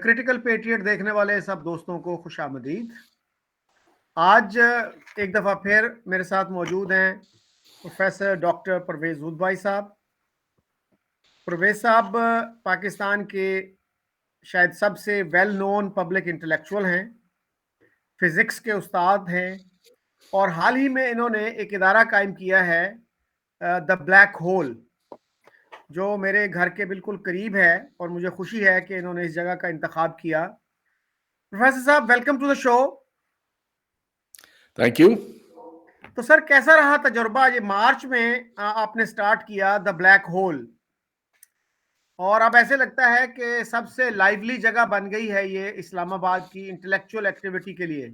Critical patriot دیکھنے والے سب دوستوں کو خوش آمدید. آج ایک دفعہ پھر میرے ساتھ موجود ہیں پروفیسر ڈاکٹر پرویز ہود بھائی صاحب. پرویز صاحب پاکستان کے شاید سب سے ویل نون پبلک انٹلیکچوئل ہیں, فزکس کے استاد ہیں, اور حال ہی میں انہوں نے ایک ادارہ قائم کیا ہے دا بلیک ہول, جو میرے گھر کے بالکل قریب ہے, اور مجھے خوشی ہے کہ انہوں نے اس جگہ کا انتخاب کیا. پروفیسر صاحب, welcome to the show. Thank you. تو سر, کیسا رہا تجربہ؟ یہ مارچ میں آپ نے سٹارٹ کیا دا بلیک ہول, اور اب ایسے لگتا ہے کہ سب سے لائیولی جگہ بن گئی ہے یہ اسلام آباد کی انٹلیکچوئل ایکٹیویٹی کے لیے.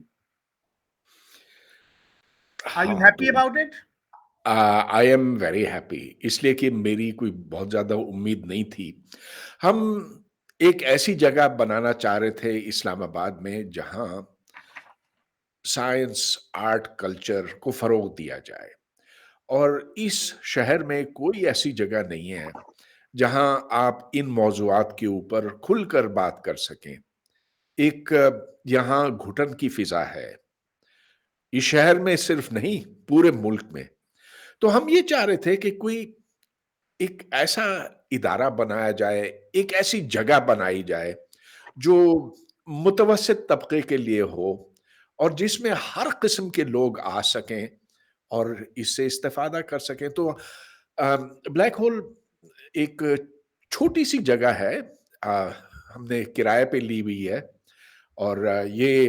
Are you happy about it? I am very happy, اس لیے کہ میری کوئی بہت زیادہ امید نہیں تھی. ہم ایک ایسی جگہ بنانا چاہ رہے تھے اسلام آباد میں جہاں سائنس, آرٹ, کلچر کو فروغ دیا جائے, اور اس شہر میں کوئی ایسی جگہ نہیں ہے جہاں آپ ان موضوعات کے اوپر کھل کر بات کر سکیں. ایک یہاں گھٹن کی فضا ہے, اس شہر میں صرف نہیں پورے ملک میں. تو ہم یہ چاہ رہے تھے کہ کوئی ایک ایسا ادارہ بنایا جائے, ایک ایسی جگہ بنائی جائے جو متوسط طبقے کے لیے ہو, اور جس میں ہر قسم کے لوگ آ سکیں اور اس سے استفادہ کر سکیں. تو بلیک ہول ایک چھوٹی سی جگہ ہے, ہم نے کرائے پہ لی ہوئی ہے, اور یہ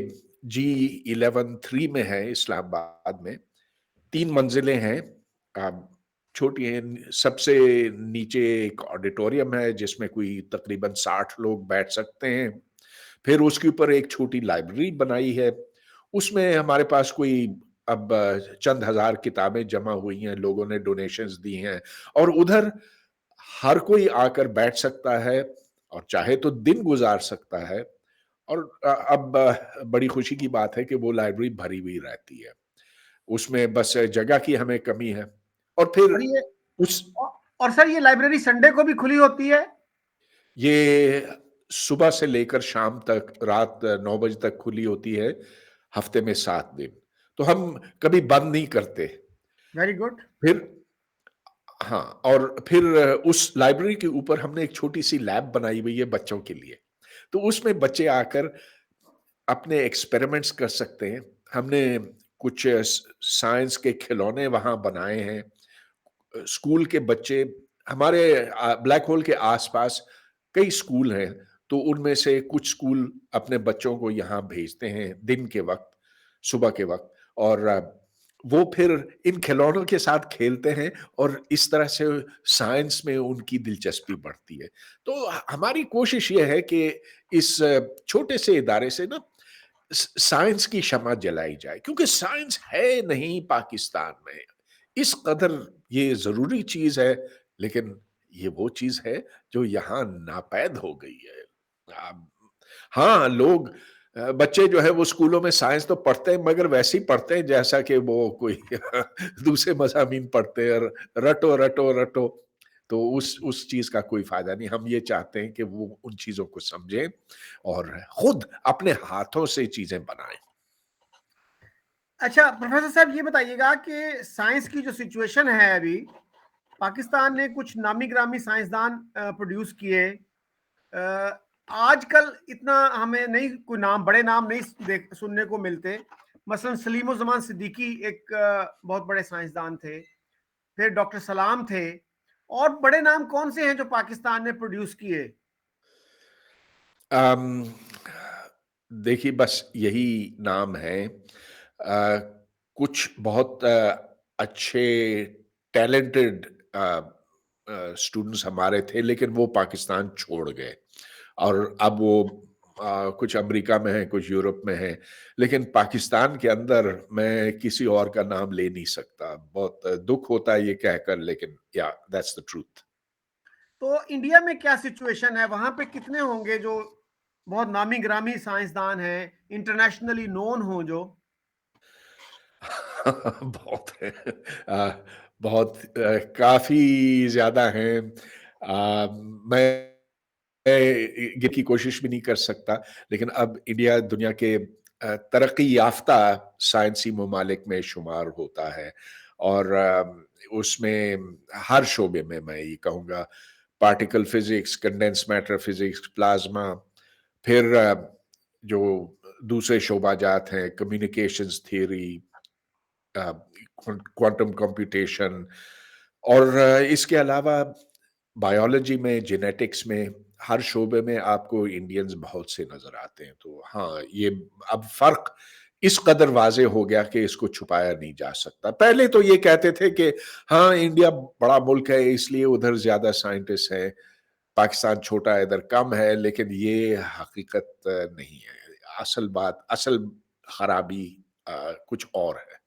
G11-3 میں ہے اسلام آباد میں. 3 منزلیں ہیں, چھوٹی ہیں. سب سے نیچے ایک آڈیٹوریم ہے جس میں کوئی تقریباً 60 لوگ بیٹھ سکتے ہیں. پھر اس کے اوپر ایک چھوٹی لائبریری بنائی ہے, اس میں ہمارے پاس کوئی اب چند ہزار کتابیں جمع ہوئی ہیں, لوگوں نے ڈونیشنز دی ہیں, اور ادھر ہر کوئی آ کر بیٹھ سکتا ہے اور چاہے تو دن گزار سکتا ہے. اور اب بڑی خوشی کی بات ہے کہ وہ لائبریری بھری ہوئی رہتی ہے, اس میں بس جگہ کی ہمیں کمی ہے. اور پھر اور سر, یہ لائبریری سنڈے کو بھی کھلی ہوتی ہے؟ یہ صبح سے لے کر شام تک, رات 9 بجے تک کھلی ہوتی ہے, ہفتے میں 7 دن. تو ہم کبھی بند نہیں کرتے. Very good. پھر ہاں, اور پھر اس لائبریری کے اوپر ہم نے ایک چھوٹی سی لیب بنائی ہوئی ہے بچوں کے لیے. تو اس میں بچے آ کر اپنے ایکسپیریمنٹس کر سکتے ہیں. ہم نے کچھ سائنس کے کھلونے وہاں بنائے ہیں. اسکول کے بچے, ہمارے بلیک ہول کے آس پاس کئی اسکول ہیں, تو ان میں سے کچھ اسکول اپنے بچوں کو یہاں بھیجتے ہیں دن کے وقت, صبح کے وقت, اور وہ پھر ان کھلونوں کے ساتھ کھیلتے ہیں, اور اس طرح سے سائنس میں ان کی دلچسپی بڑھتی ہے. تو ہماری کوشش یہ ہے کہ اس چھوٹے سے ادارے سے نا سائنس کی شمع جلائی جائے, کیونکہ سائنس ہے نہیں پاکستان میں اس قدر. یہ ضروری چیز ہے, لیکن یہ وہ چیز ہے جو یہاں ناپید ہو گئی ہے. ہاں, لوگ بچے جو ہے وہ اسکولوں میں سائنس تو پڑھتے ہیں, مگر ویسے ہی پڑھتے ہیں جیسا کہ وہ کوئی دوسرے مضامین پڑھتے ہیں, رٹو رٹو رٹو. تو اس چیز کا کوئی فائدہ نہیں. ہم یہ چاہتے ہیں کہ وہ ان چیزوں کو سمجھیں اور خود اپنے ہاتھوں سے چیزیں بنائیں. اچھا پروفیسر صاحب, یہ بتائیے گا کہ سائنس کی جو سچویشن ہے ابھی, پاکستان نے کچھ نامی گرامی سائنسدان پروڈیوس کیے. آج کل اتنا ہمیں نہیں, کوئی نام, بڑے نام نہیں سننے کو ملتے. مثلا سلیم الزمان صدیقی ایک بہت بڑے سائنسدان تھے, پھر ڈاکٹر سلام تھے, اور بڑے نام کون سے ہیں جو پاکستان نے پروڈیوس کیے؟ دیکھیے, بس یہی نام ہے. کچھ بہت اچھے ٹیلنٹڈ اسٹوڈنٹس ہمارے تھے, لیکن وہ پاکستان چھوڑ گئے, اور اب وہ کچھ امریکہ میں ہیں, کچھ یورپ میں ہیں. لیکن پاکستان کے اندر میں کسی اور کا نام لے نہیں سکتا. بہت دکھ ہوتا ہے یہ کہہ کر, لیکن یا دیٹس دا ٹروتھ. تو انڈیا میں کیا سچویشن ہے؟ وہاں پہ کتنے ہوں گے جو بہت نامی گرامی سائنسدان ہیں, انٹرنیشنلی نون ہوں جو؟ بہت ہے, بہت کافی زیادہ ہیں. میں ये की कोशिश भी नहीं कर सकता, लेकिन अब इंडिया दुनिया के तरक्की याफ्ता साइंसी ममालिक में शुमार होता है और उसमें हर शोबे में मैं ये कहूँगा particle physics, condense matter physics, plasma, फिर जो दूसरे शोबाजात हैं, कम्युनिकेशंस थियरी, क्वांटम कंप्यूटेशन और इसके अलावा बायोलॉजी में, जेनेटिक्स में, हर शोबे में आपको इंडियंस बहुत से नज़र आते हैं। तो हाँ, ये अब फ़र्क इस कदर वाज़े हो गया कि इसको छुपाया नहीं जा सकता। पहले तो ये कहते थे कि हाँ, इंडिया बड़ा मुल्क है इसलिए उधर ज़्यादा साइंटिस्ट हैं, पाकिस्तान छोटा है, इधर कम है, लेकिन ये हकीकत नहीं है। असल बात, असल खराबी कुछ और है।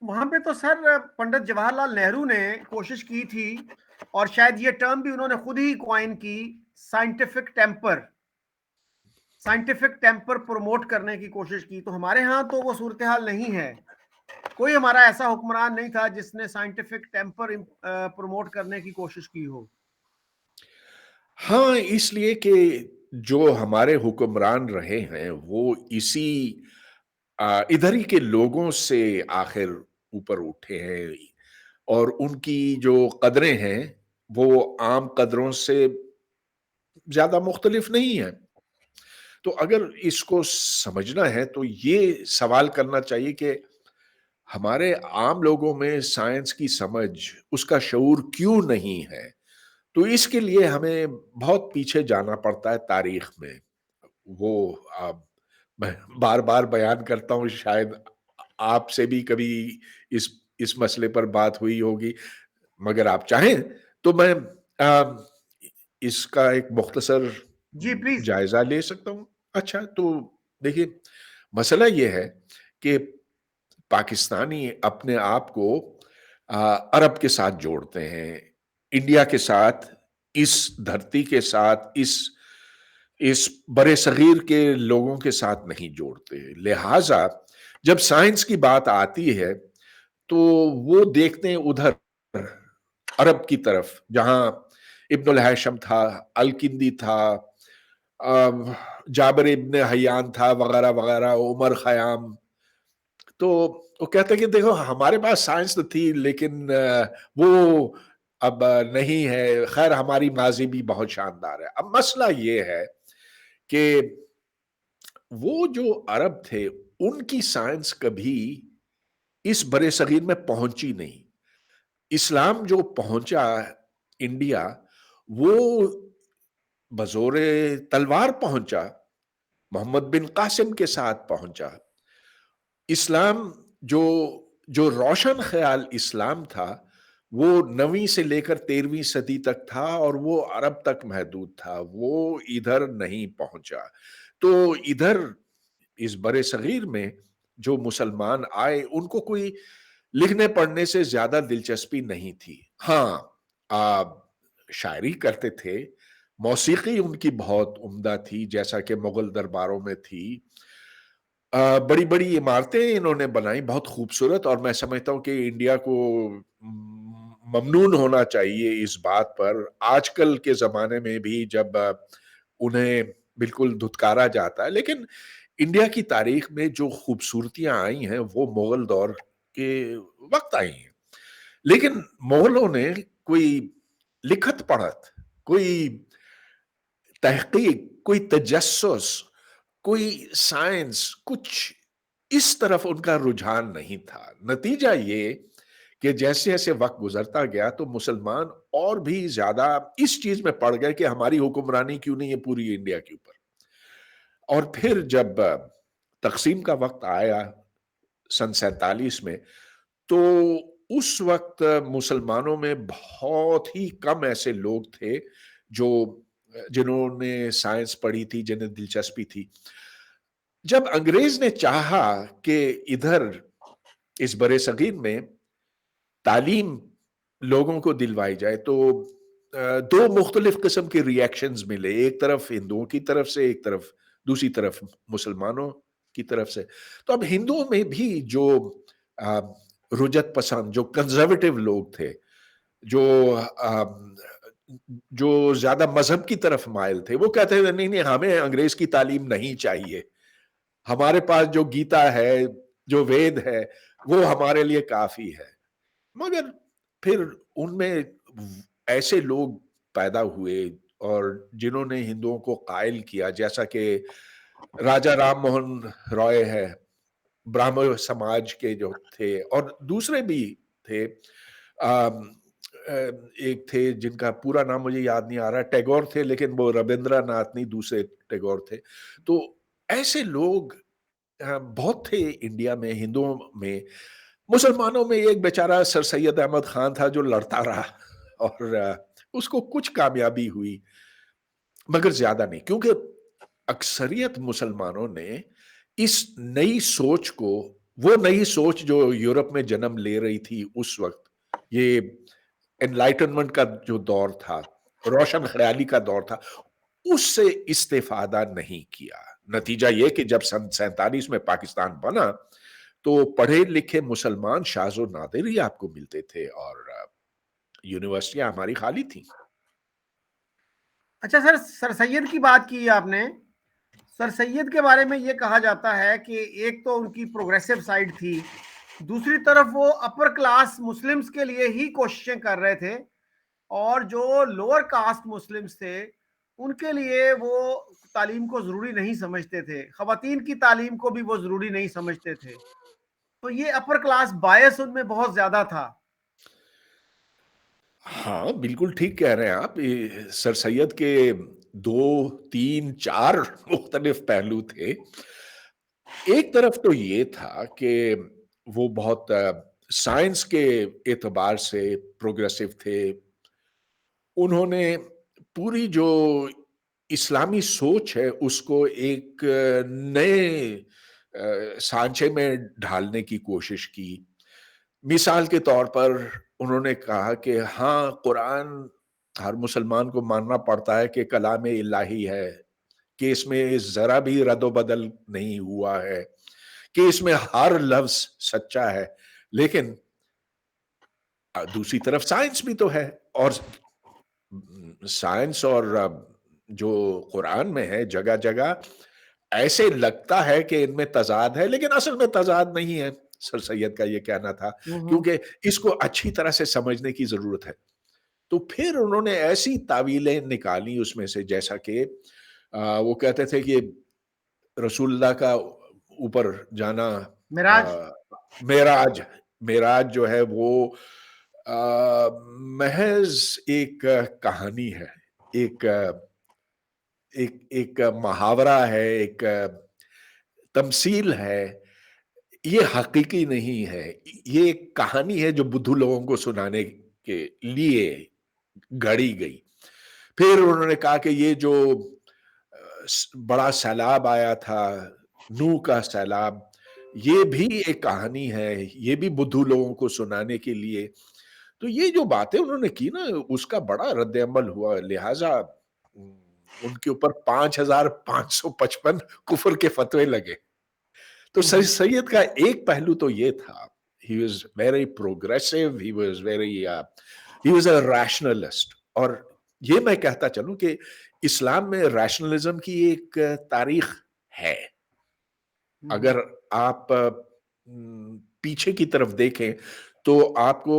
वहां पे तो सर पंडित जवाहरलाल नेहरू ने कोशिश की थी, और शायद ये टर्म भी उन्होंने खुद ही क्वाइन की, scientific temper. Scientific temper promote करने की कोशिश की। तो हमारे यहाँ तो वो सूरत हाल नहीं है। कोई हमारा ऐसा हुक्मरान नहीं था जिसने साइंटिफिक टेम्पर प्रमोट करने की कोशिश की हो। हाँ, इसलिए कि जो हमारे हुक्मरान रहे हैं, वो इसी इधर ही के लोगों से आखिर ऊपर उठे हैं और उनकी जो कदरें हैं, वो आम कदरों से ज़्यादा मुख्तलिफ नहीं हैं। तो अगर इसको समझना है, तो ये सवाल करना चाहिए कि हमारे आम लोगों में साइंस की समझ, उसका शऊर क्यों नहीं है? तो इसके लिए हमें बहुत पीछे जाना पड़ता है तारीख में। वो मैं बार-बार बयान करता हूँ, शायद आपसे भी कभी इस इस मसले पर बात हुई होगी, मगर आप चाहें तो मैं अ, इसका एक मुख्तसर जी प्लीज। जायज़ा ले सकता हूँ। अच्छा, तो देखिए, मसला ये है कि पाकिस्तानी अपने आप को अ, अरब के साथ जोड़ते हैं, इंडिया के साथ, इस धरती के साथ, इस बड़े-सग़ीर के लोगों के साथ नहीं जोड़ते। लिहाज़ा जब साइंस की बात आती है, तो वो देखते हैं उधर अरब की तरफ, जहाँ इब्नुल हैशम था, अल-किंदी था, जाबिर इब्न हय्यान था, वग़ैरह-वग़ैरह, उमर ख़याम। तो वो कहते हैं कि देखो, हमारे पास साइंस तो थी, लेकिन वो अब नहीं है। ख़ैर, हमारी माज़ी भी बहुत शानदार है। अब मसला ये है कि वो जो अरब थे, उनकी साइंस कभी इस बड़े-सग़ीर में पहुँची नहीं। इस्लाम जो पहुँचा इंडिया, वो बज़ोरे तलवार पहुँचा, मोहम्मद बिन कासिम के साथ पहुँचा। इस्लाम जो जो रोशन ख़याल इस्लाम था, वो 9वीं से लेकर 13वीं सदी तक था और वो अरब तक महदूद था, वो इधर नहीं पहुँचा। तो इधर इस बड़े-सग़ीर में जो मुसलमान आए, उनको कोई लिखने-पढ़ने से ज़्यादा दिलचस्पी नहीं थी। हाँ, शायरी करते थे, मौसीकी उनकी बहुत उम्दा थी, जैसा कि मुग़ल दरबारों में थी। बड़ी-बड़ी इमारतें इन्होंने बनाई, बहुत खूबसूरत, और मैं समझता हूँ कि इंडिया को ममनून होना चाहिए इस बात पर, आजकल के ज़माने में भी, जब उन्हें बिल्कुल धुतकारा जाता है। लेकिन इंडिया की तारीख में जो खूबसूरतियाँ आई हैं, वो मुग़ल दौर के वक़्त आई हैं। लेकिन मुग़लों ने कोई लिखत-पढ़त, कोई तहक़ीक़, कोई तजस्सुस, कोई साइंस, कुछ इस तरफ उनका रुझान नहीं था। नतीजा ये कि जैसे-जैसे वक़्त गुज़रता गया, तो मुसलमान और भी ज़्यादा इस चीज़ में पड़ गए कि हमारी हुक्मरानी क्यों नहीं है पूरी इंडिया के ऊपर। और फिर जब तक़सीम का वक़्त आया सन 47 में, तो उस वक़्त मुसलमानों में बहुत ही कम ऐसे लोग थे जो जिन्होंने साइंस पढ़ी थी, जिन्हें दिलचस्पी थी। जब अंग्रेज़ ने चाहा कि इधर इस बड़े-सग़ीर में तालीम लोगों को दिलवाई जाए, तो 2 मुख्तलिफ किस्म के रिएक्शंस मिले। एक तरफ हिंदुओं की तरफ से, एक तरफ दूसरी तरफ मुसलमानों की तरफ से। तो अब हिंदुओं में भी जो अ, रुजत पसंद, जो कंज़र्वेटिव लोग थे, जो जो ज्यादा मजहब की तरफ माइल थे, वो कहते थे नहीं नहीं, हमें अंग्रेज की तालीम नहीं चाहिए, हमारे पास जो गीता है, जो वेद है, वो हमारे लिए काफी है। मगर फिर उनमें ऐसे लोग पैदा हुए और जिन्होंने हिंदुओं को कायल किया, जैसा कि राजा राम मोहन रॉय है, ब्राह्मण समाज के जो थे, और दूसरे भी थे। एक थे जिनका पूरा नाम मुझे याद नहीं आ रहा, टैगोर थे, लेकिन वो रविंद्रनाथ नहीं, दूसरे टैगोर थे। तो ऐसे लोग बहुत थे इंडिया में, हिंदुओं में। मुसलमानों में एक बेचारा सर सैयद अहमद खान था जो लड़ता रहा और उसको कुछ कामयाबी हुई, मगर ज्यादा नहीं, क्योंकि अक्सरियत मुसलमानों ने इस नई सोच को, वो नई सोच जो यूरोप में जन्म ले रही थी उस वक्त, ये एनलाइटनमेंट का जो दौर था, रोशन ख्याली का दौर था, उससे इस्तेफादा नहीं किया। नतीजा यह कि जब सन 47 में पाकिस्तान बना तो पढ़े लिखे मुसलमान शाजो नादिर ही आपको मिलते थे और यूनिवर्सिटियां हमारी खाली थी। अच्छा सर, सर सैयद की बात की आपने। सर सैयद के बारे में ये कहा जाता है कि एक तो उनकी प्रोग्रेसिव साइड थी, दूसरी तरफ वो अपर क्लास मुस्लिम्स के लिए ही कोशिशें कर रहे थे, और जो लोअर कास्ट मुस्लिम्स थे उनके लिए वो तालीम को जरूरी नहीं समझते थे, खवातीन की तालीम को भी वो जरूरी नहीं समझते थे। तो ये अपर क्लास बायस उनमें बहुत ज्यादा था। हाँ, बिल्कुल ठीक कह रहे हैं आप। सर सैयद के दो तीन चार मुख्तलिफ पहलू थे। एक तरफ तो ये था कि वो बहुत साइंस के एतबार से प्रोग्रेसिव थे। उन्होंने पूरी जो इस्लामी सोच है उसको एक नए सांचे में ढालने की कोशिश की। मिसाल के तौर पर उन्होंने कहा कि हाँ, कुरान हर मुसलमान को मानना पड़ता है कि कलाम इलाही है, कि इसमें जरा भी रद्द-ओ-बदल नहीं हुआ है, कि इसमें हर लफ्ज सच्चा है। लेकिन दूसरी तरफ साइंस भी तो है, और साइंस और जो कुरान में है, जगह जगह ऐसे लगता है कि इनमें तजाद है, लेकिन असल में तजाद नहीं है। सर सैयद का ये कहना था, क्योंकि इसको अच्छी तरह से समझने की जरूरत है। तो फिर उन्होंने ऐसी तावीलें निकाली उसमें से, जैसा कि वो कहते थे कि रसूलुल्लाह का ऊपर जाना, मिराज। मेराज, मेराज जो है वो महज एक कहानी है, एक एक एक मुहावरा है, एक तमसील है, ये हकीकी नहीं है। ये एक कहानी है जो बुद्धू लोगों को सुनाने के लिए गढ़ी गई। फिर उन्होंने कहा कि ये जो बड़ा सैलाब आया था, नूह का सैलाब, ये भी एक कहानी है, ये भी बुद्धू लोगों को सुनाने के लिए। तो ये जो बातें उन्होंने की ना, उसका बड़ा रद्द अमल हुआ, लिहाजा उनके ऊपर 5,555 कुफर के फतवे लगे। तो सैयद का एक पहलू तो ये था, he was very progressive, he was a rationalist. और ये मैं कहता चलूं कि इस्लाम में रैशनलिज्म की एक तारीख है। अगर आप पीछे की तरफ देखें तो आपको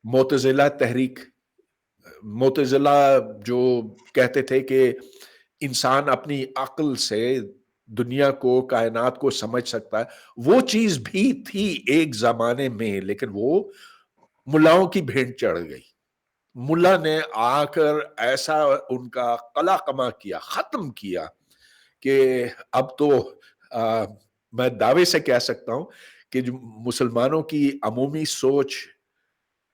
मोतजिला तहरीक, मोतजिला जो कहते थे कि इंसान अपनी अक्ल से दुनिया को, कायनात को समझ सकता है, वो चीज भी थी एक जमाने में, लेकिन वो मुल्लाओं की भेंट चढ़ गई। मुल्ला ने आकर ऐसा उनका कला कमा किया, खत्म किया, कि अब तो आ, मैं दावे से कह सकता हूं कि जो मुसलमानों की अमूमी सोच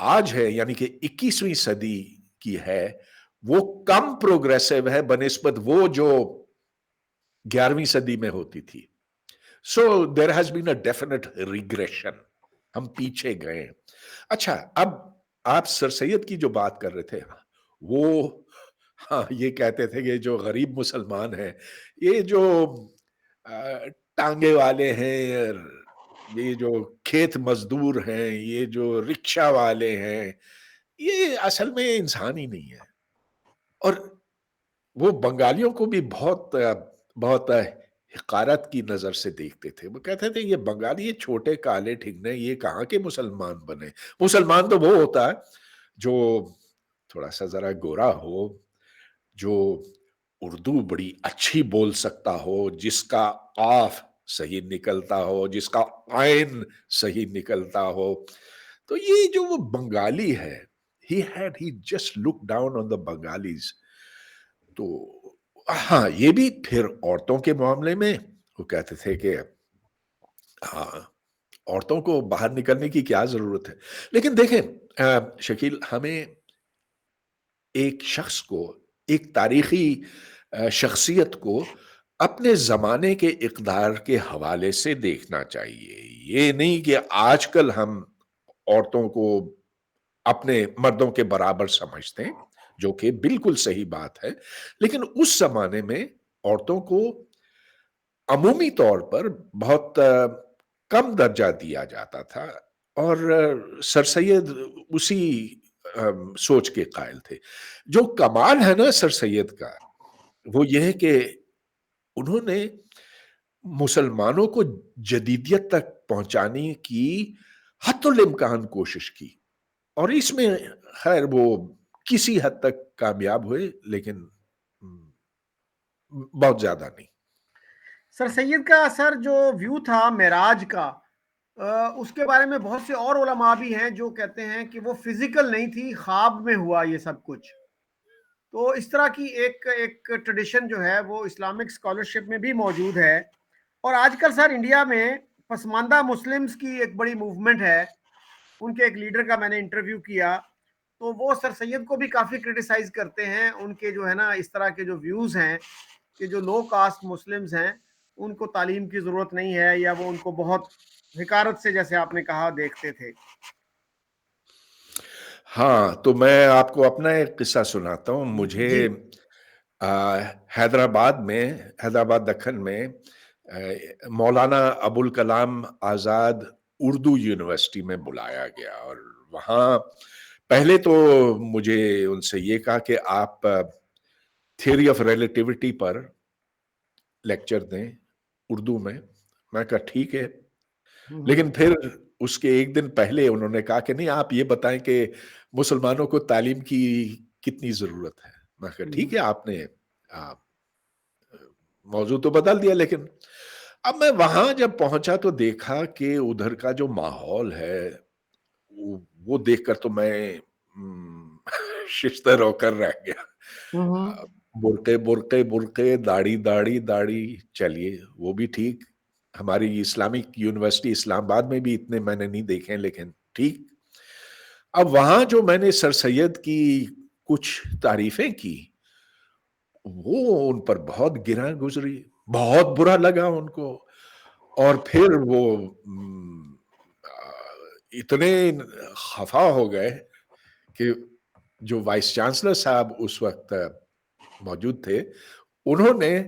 आज है, यानी कि 21वीं सदी की है, वो कम प्रोग्रेसिव है बनिस्बत वो जो 11वीं सदी में होती थी। So there has been a definite regression, हम पीछे गए। अच्छा, अब आप सर सैयद की जो बात कर रहे थे, वो हाँ, ये कहते थे कि जो गरीब मुसलमान हैं, ये जो टांगे वाले हैं, ये जो खेत मजदूर हैं, ये जो रिक्शा वाले हैं, ये असल में इंसान ही नहीं है। और वो बंगालियों को भी बहुत हकारत की नजर से देखते थे। वो कहते थे ये बंगाली, ये छोटे काले ठिगने, ये कहाँ के मुसलमान बने। मुसलमान तो वो होता है जो थोड़ा सा जरा गोरा हो, जो उर्दू बड़ी अच्छी बोल सकता हो, जिसका काफ सही निकलता हो, जिसका आइन सही निकलता हो। तो ये जो वो बंगाली है, he just looked down on the Bengalis। तो हाँ, ये भी फिर औरतों के मामले में वो कहते थे कि हाँ, औरतों को बाहर निकलने की क्या जरूरत है। लेकिन देखें शकील, हमें एक शख्स को, एक तारीखी शख्सियत को अपने ज़माने के इक़दार के हवाले से देखना चाहिए। ये नहीं कि आजकल हम औरतों को अपने मर्दों के बराबर समझते हैं, जो कि बिल्कुल सही बात है। लेकिन उस ज़माने में औरतों को अमूमी तौर पर बहुत कम दर्जा दिया जाता था, और सर सैयद उसी सोच के कायल थे। जो कमाल है ना सर सैयद का, वो ये है कि उन्होंने मुसलमानों को जदीदियत तक पहुंचाने की हत्तुल इम्कान कोशिश की, और इसमें खैर वो किसी हद तक कामयाब हुए, लेकिन बहुत ज्यादा नहीं। सर सैयद का सर जो व्यू था मेराज का, उसके बारे में बहुत से और उलमा भी हैं जो कहते हैं कि वो फिजिकल नहीं थी, ख्वाब में हुआ ये सब कुछ। तो इस तरह की एक एक ट्रेडिशन जो है वो इस्लामिक स्कॉलरशिप में भी मौजूद है। और आजकल सर इंडिया में पसमानदा मुस्लिम्स की एक बड़ी मूवमेंट है। उनके एक लीडर का मैंने इंटरव्यू किया, तो वो सर सैयद को भी काफ़ी क्रिटिसाइज करते हैं। उनके जो है ना इस तरह के जो व्यूज़ हैं कि जो लो कास्ट मुस्लिम्स हैं उनको तालीम की ज़रूरत नहीं है, या वो उनको बहुत हिकारत से, जैसे आपने कहा, देखते थे। हाँ, तो मैं आपको अपना एक किस्सा सुनाता हूँ। मुझे जी। हैदराबाद दक्खन में मौलाना अबुल कलाम आज़ाद उर्दू यूनिवर्सिटी में बुलाया गया, और वहाँ पहले तो मुझे उनसे ये कहा कि आप थियरी ऑफ रिलेटिविटी पर लेक्चर दें उर्दू में। मैं कहा ठीक है। लेकिन फिर उसके एक दिन पहले उन्होंने कहा कि नहीं, आप ये बताएं कि मुसलमानों को तालीम की कितनी जरूरत है। मैं कहा ठीक है, आपने आ, मौजू तो बदल दिया। लेकिन अब मैं वहां जब पहुंचा तो देखा कि उधर का जो माहौल है, वो देखकर तो मैं शिश्तर होकर रह गया। बुरके बुरके बुरके, दाढ़ी दाढ़ी दाढ़ी, चलिए वो भी ठीक। हमारी इस्लामिक यूनिवर्सिटी इस्लामाबाद में भी इतने मैंने नहीं देखे, लेकिन ठीक। अब वहां जो मैंने सर सैयद की कुछ तारीफें की, वो उन पर बहुत गिरा गुजरी, बहुत बुरा लगा उनको। और फिर वो इतने खफा हो गए कि जो वाइस चांसलर साहब उस वक्त मौजूद थे, उन्होंने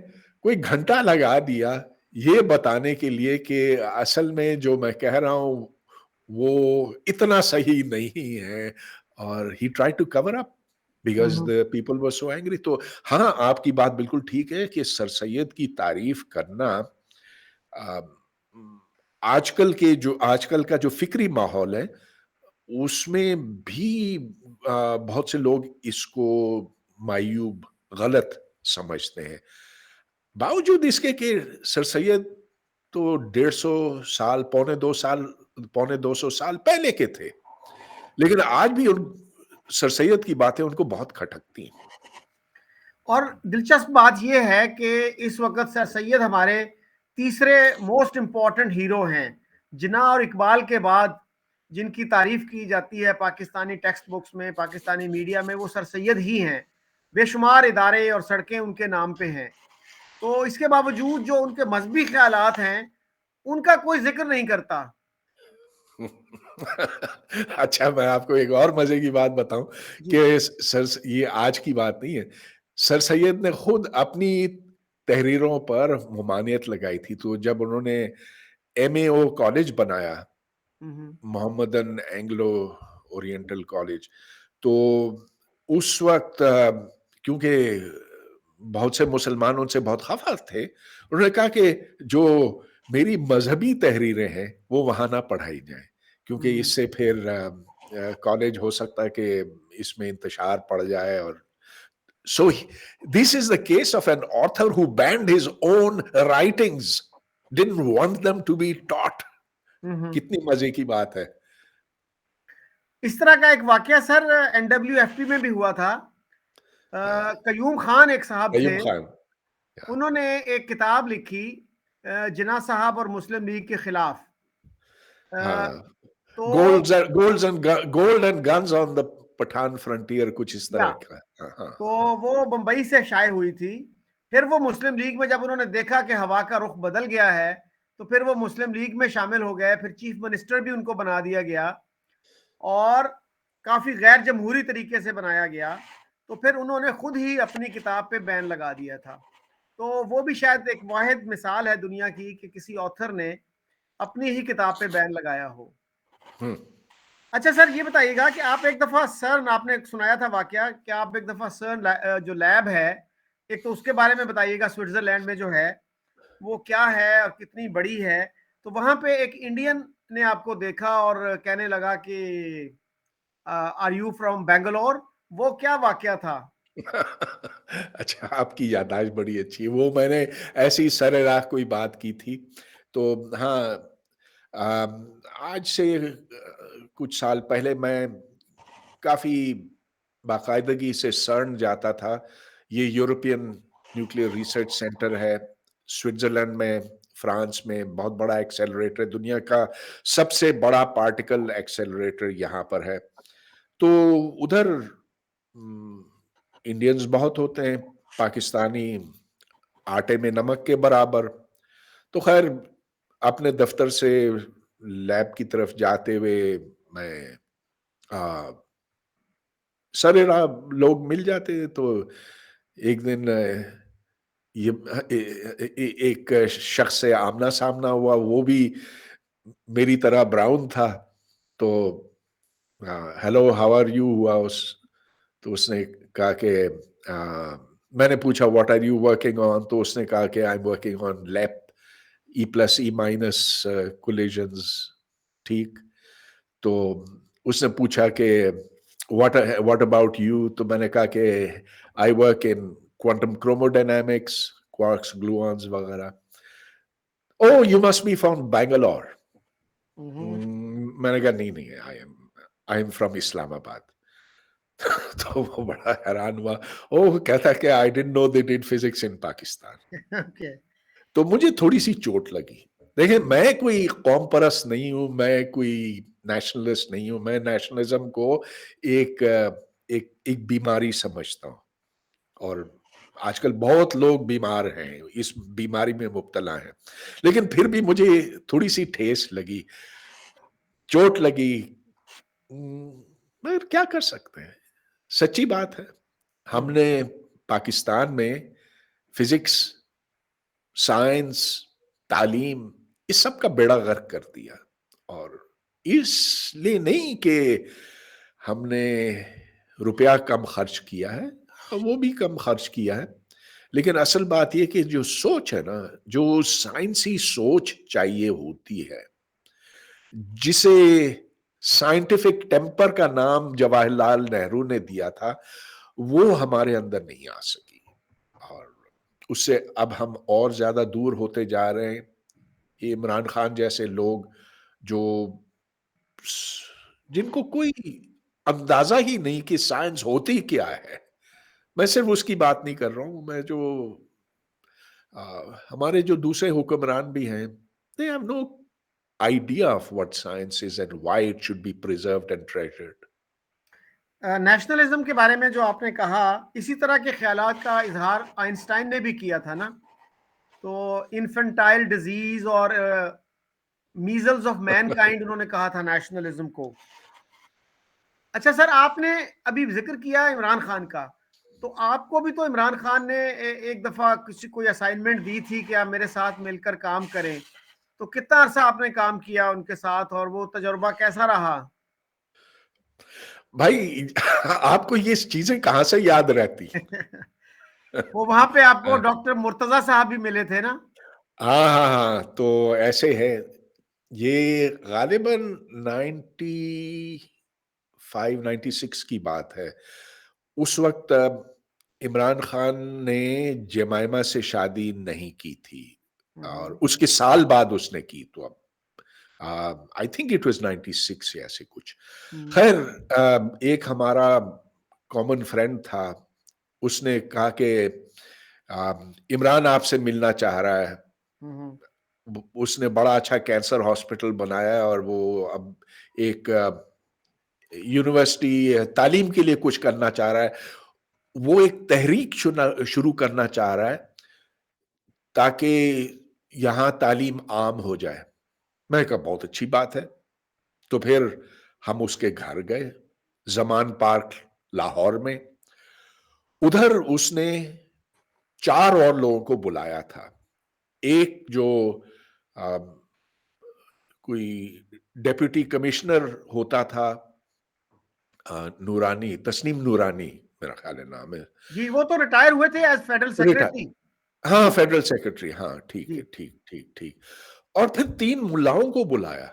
कोई घंटा लगा दिया ये बताने के लिए कि असल में जो मैं कह रहा हूं वो इतना सही नहीं है। और he try to cover up because the people were so angry. तो हाँ, आपकी बात बिल्कुल ठीक है कि सर सैयद की तारीफ करना आ, आजकल का जो फिक्री माहौल है उसमें भी बहुत से लोग इसको मायूब, गलत समझते हैं। बावजूद इसके कि सर सैयद तो 150 साल, पौने 200 साल पहले के थे, लेकिन आज भी उन सर सैयद की बातें उनको बहुत खटकती हैं। और दिलचस्प बात यह है कि इस वक्त सर सैयद हमारे तीसरे मोस्ट इम्पॉर्टेंट हीरो हैं। जिन्ना और इकबाल के बाद जिनकी तारीफ की जाती है पाकिस्तानी टेक्स्ट बुक्स में, पाकिस्तानी मीडिया में, वो सर सैयद ही हैं। बेशुमार इदारे और सड़कें उनके नाम पे हैं। तो इसके बावजूद जो उनके मजहबी ख्यालात हैं उनका कोई जिक्र नहीं करता। अच्छा, मैं आपको एक और मजे की बात बताऊं जी। कि सर, ये आज की बात नहीं है, सर सैयद ने खुद अपनी तहरीरों पर ममानियत लगाई थी। तो जब उन्होंने MAO कॉलेज बनाया, मोहम्मदन एंग्लो ओरिएंटल कॉलेज, तो उस वक्त क्योंकि बहुत से मुसलमान उनसे बहुत खफा थे। उन्होंने कहा कि जो मेरी मजहबी तहरीरें हैं वो वहां ना पढ़ाई जाए, क्योंकि इससे फिर कॉलेज हो सकता है कि इसमें इंतशार पड़ जाए। और so this is the case of an author who banned his own writings, didn't want them to be taught. कितनी मजे की बात है। इस तरह का एक वाकया सर एनडब्ल्यूएफपी में भी हुआ था। कयूम खान एक साहब थे, कयूम खान, उन्होंने एक किताब लिखी जिन्ना साहब और मुस्लिम लीग के खिलाफ। हाँ, तो gold and guns on the Pathan frontier, कुछ इस तरह का। तो वो बंबई से शाये हुई थी। फिर वो मुस्लिम लीग में जब उन्होंने देखा कि हवा का रुख बदल गया है, तो फिर वो मुस्लिम लीग में शामिल हो गए। फिर चीफ मिनिस्टर भी उनको बना दिया गया और काफी गैर जमहूरी तरीके से बनाया गया। तो फिर उन्होंने खुद ही अपनी किताब पे बैन लगा दिया था। तो वो भी शायद एक वाहिद मिसाल है दुनिया की कि किसी ऑथर ने अपनी ही किताब पे बैन लगाया हो। अच्छा सर, ये बताइएगा कि आप एक दफा सर्न, आपने सुनाया था वाकया कि आप एक दफा सर्न जो लैब है, एक तो उसके बारे में बताइएगा, स्विट्जरलैंड में जो है वो क्या है और कितनी बड़ी है। तो वहां पे एक इंडियन ने आपको देखा और कहने लगा कि आर यू फ्रॉम बेंगलोर, वो क्या वाकया था? अच्छा, आपकी याददाश्त बड़ी अच्छी है। वो मैंने ऐसी सरेराह कोई बात की थी। तो हाँ, आज से कुछ साल पहले मैं काफी बाकायदगी से सर्न जाता था। ये यूरोपियन न्यूक्लियर रिसर्च सेंटर है स्विट्जरलैंड में, फ्रांस में, बहुत बड़ा एक्सेलरेटर, दुनिया का सबसे बड़ा पार्टिकल एक्सेलरेटर यहाँ पर है। तो उधर इंडियंस बहुत होते हैं, पाकिस्तानी आटे में नमक के बराबर। तो खैर, अपने दफ्तर से लैब की तरफ जाते हुए मैं सरेराह लोग मिल जाते हैं। तो एक दिन ये एक शख्स से आमना सामना हुआ, वो भी मेरी तरह ब्राउन था। तो हेलो हाउ आर यू हुआ। तो उसने कहा कि मैंने पूछा what are you working on, तो उसने कहा कि I am working on LEP E+E- collisions. ठीक। तो उसने पूछा कि व्हाट अबाउट यू, तो मैंने कहा कि I work in quantum chromodynamics, quarks, gluons वगैरह। Oh you must be from Bangalore. मैंने कहा नहीं, आई एम फ्रॉम इस्लामाबाद। तो वो बड़ा हैरान हुआ। ओह, कहता कि I didn't know they did physics in Pakistan. Okay. तो मुझे थोड़ी सी चोट लगी। देखिए, मैं कोई कौम परस्त नहीं हूं, मैं कोई नेशनलिस्ट नहीं हूं। मैं नेशनलिज्म को एक एक बीमारी समझता हूं, और आजकल बहुत लोग बीमार हैं, इस बीमारी में मुब्तला हैं। लेकिन फिर भी मुझे थोड़ी सी ठेस लगी, चोट लगी। मगर क्या कर सकते हैं, सच्ची बात है। हमने पाकिस्तान में फिजिक्स, साइंस, तालीम, इस सब का बेड़ा गर्क कर दिया। और इसलिए नहीं कि हमने रुपया कम खर्च किया है, वो भी कम खर्च किया है। लेकिन असल बात यह कि जो सोच है ना, जो साइंसी सोच चाहिए होती है, जिसे साइंटिफिक टेम्पर का नाम जवाहरलाल नेहरू ने दिया था, वो हमारे अंदर नहीं आ सकी। और उससे अब हम और ज्यादा दूर होते जा रहे हैं। ये इमरान खान जैसे लोग, जो जिनको कोई अंदाजा ही नहीं कि साइंस होती क्या है। मैं सिर्फ उसकी बात नहीं कर रहा हूं, मैं जो हमारे जो दूसरे हुक्मरान भी हैं, they have no idea of what science is and why it should be preserved and treasured. Nationalism के बारे में जो आपने कहा, इसी तरह के ख्यालात का इजहार आइंस्टाइन ने भी किया था ना। तो इन्फेंटाइल डिजीज और मीजल्स ऑफ मैनकाइंड उन्होंने कहा था नेशनलिज्म को। अच्छा सर, आपने अभी जिक्र किया इमरान खान का, तो आपको भी तो इमरान खान ने एक दफा किसी कोई असाइनमेंट दी थी कि आप मेरे साथ मिलकर काम करें। तो कितना अरसा आपने काम किया उनके साथ और वो तजुर्बा कैसा रहा? भाई آپ کو یہ چیزیں کہاں سے یاد رہتی؟ وہ وہاں پہ آپ کو ڈاکٹر مرتضی صاحب بھی ملے تھے نا؟ ہاں ہاں ہاں، تو ایسے ہے، یہ غالباً 95 96 کی بات ہے۔ اس وقت عمران خان نے جمائمہ سے شادی نہیں کی تھی، اور اس کے سال بعد اس نے کی، تو اب آئی تھنک اٹ واز 96 یا ایسے کچھ۔ خیر، ایک ہمارا کامن فرینڈ تھا، اس نے کہا کہ عمران آپ سے ملنا چاہ رہا ہے۔ اس نے بڑا اچھا کینسر ہاسپٹل بنایا ہے، اور وہ اب ایک یونیورسٹی تعلیم کے لیے کچھ کرنا چاہ رہا ہے۔ وہ ایک تحریک شروع کرنا چاہ رہا ہے تاکہ یہاں تعلیم عام ہو جائے۔ میں کہا بہت اچھی بات ہے۔ تو پھر ہم اس کے گھر گئے، زمان پارک لاہور میں۔ ادھر اس نے 4 اور لوگوں کو بلایا تھا۔ ایک جو کوئی ڈیپٹی کمشنر ہوتا تھا، نورانی، تسنیم نورانی میرا خیال ہے نام ہے۔ جی، وہ تو ریٹائر ہوئے تھے ایز فیڈرل سیکرٹری۔ ہاں، فیڈرل سیکرٹری، ہاں ٹھیک ہے، جی۔ ٹھیک ٹھیک ٹھیک۔ اور پھر 3 ملاؤں کو بلایا۔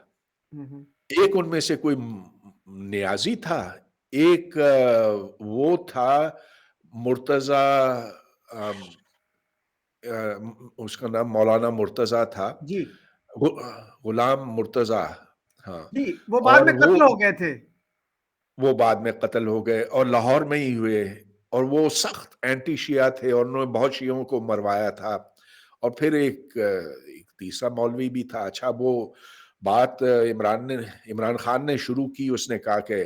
ایک ان میں سے کوئی نیازی تھا، ایک وہ تھا مرتضی، اس کا نام مولانا مرتضی تھا، جی غلام مرتضی، ہاں۔ جی، وہ بعد اور میں قتل ہو گئے تھے۔ وہ بعد میں قتل ہو گئے، اور لاہور میں ہی ہوئے، اور وہ سخت اینٹی شیعہ تھے، اور انہوں نے بہت شیعوں کو مروایا تھا۔ اور پھر ایک تیسرا مولوی بھی تھا۔ اچھا، وہ بات عمران خان نے شروع کی۔ اس نے کہا کہ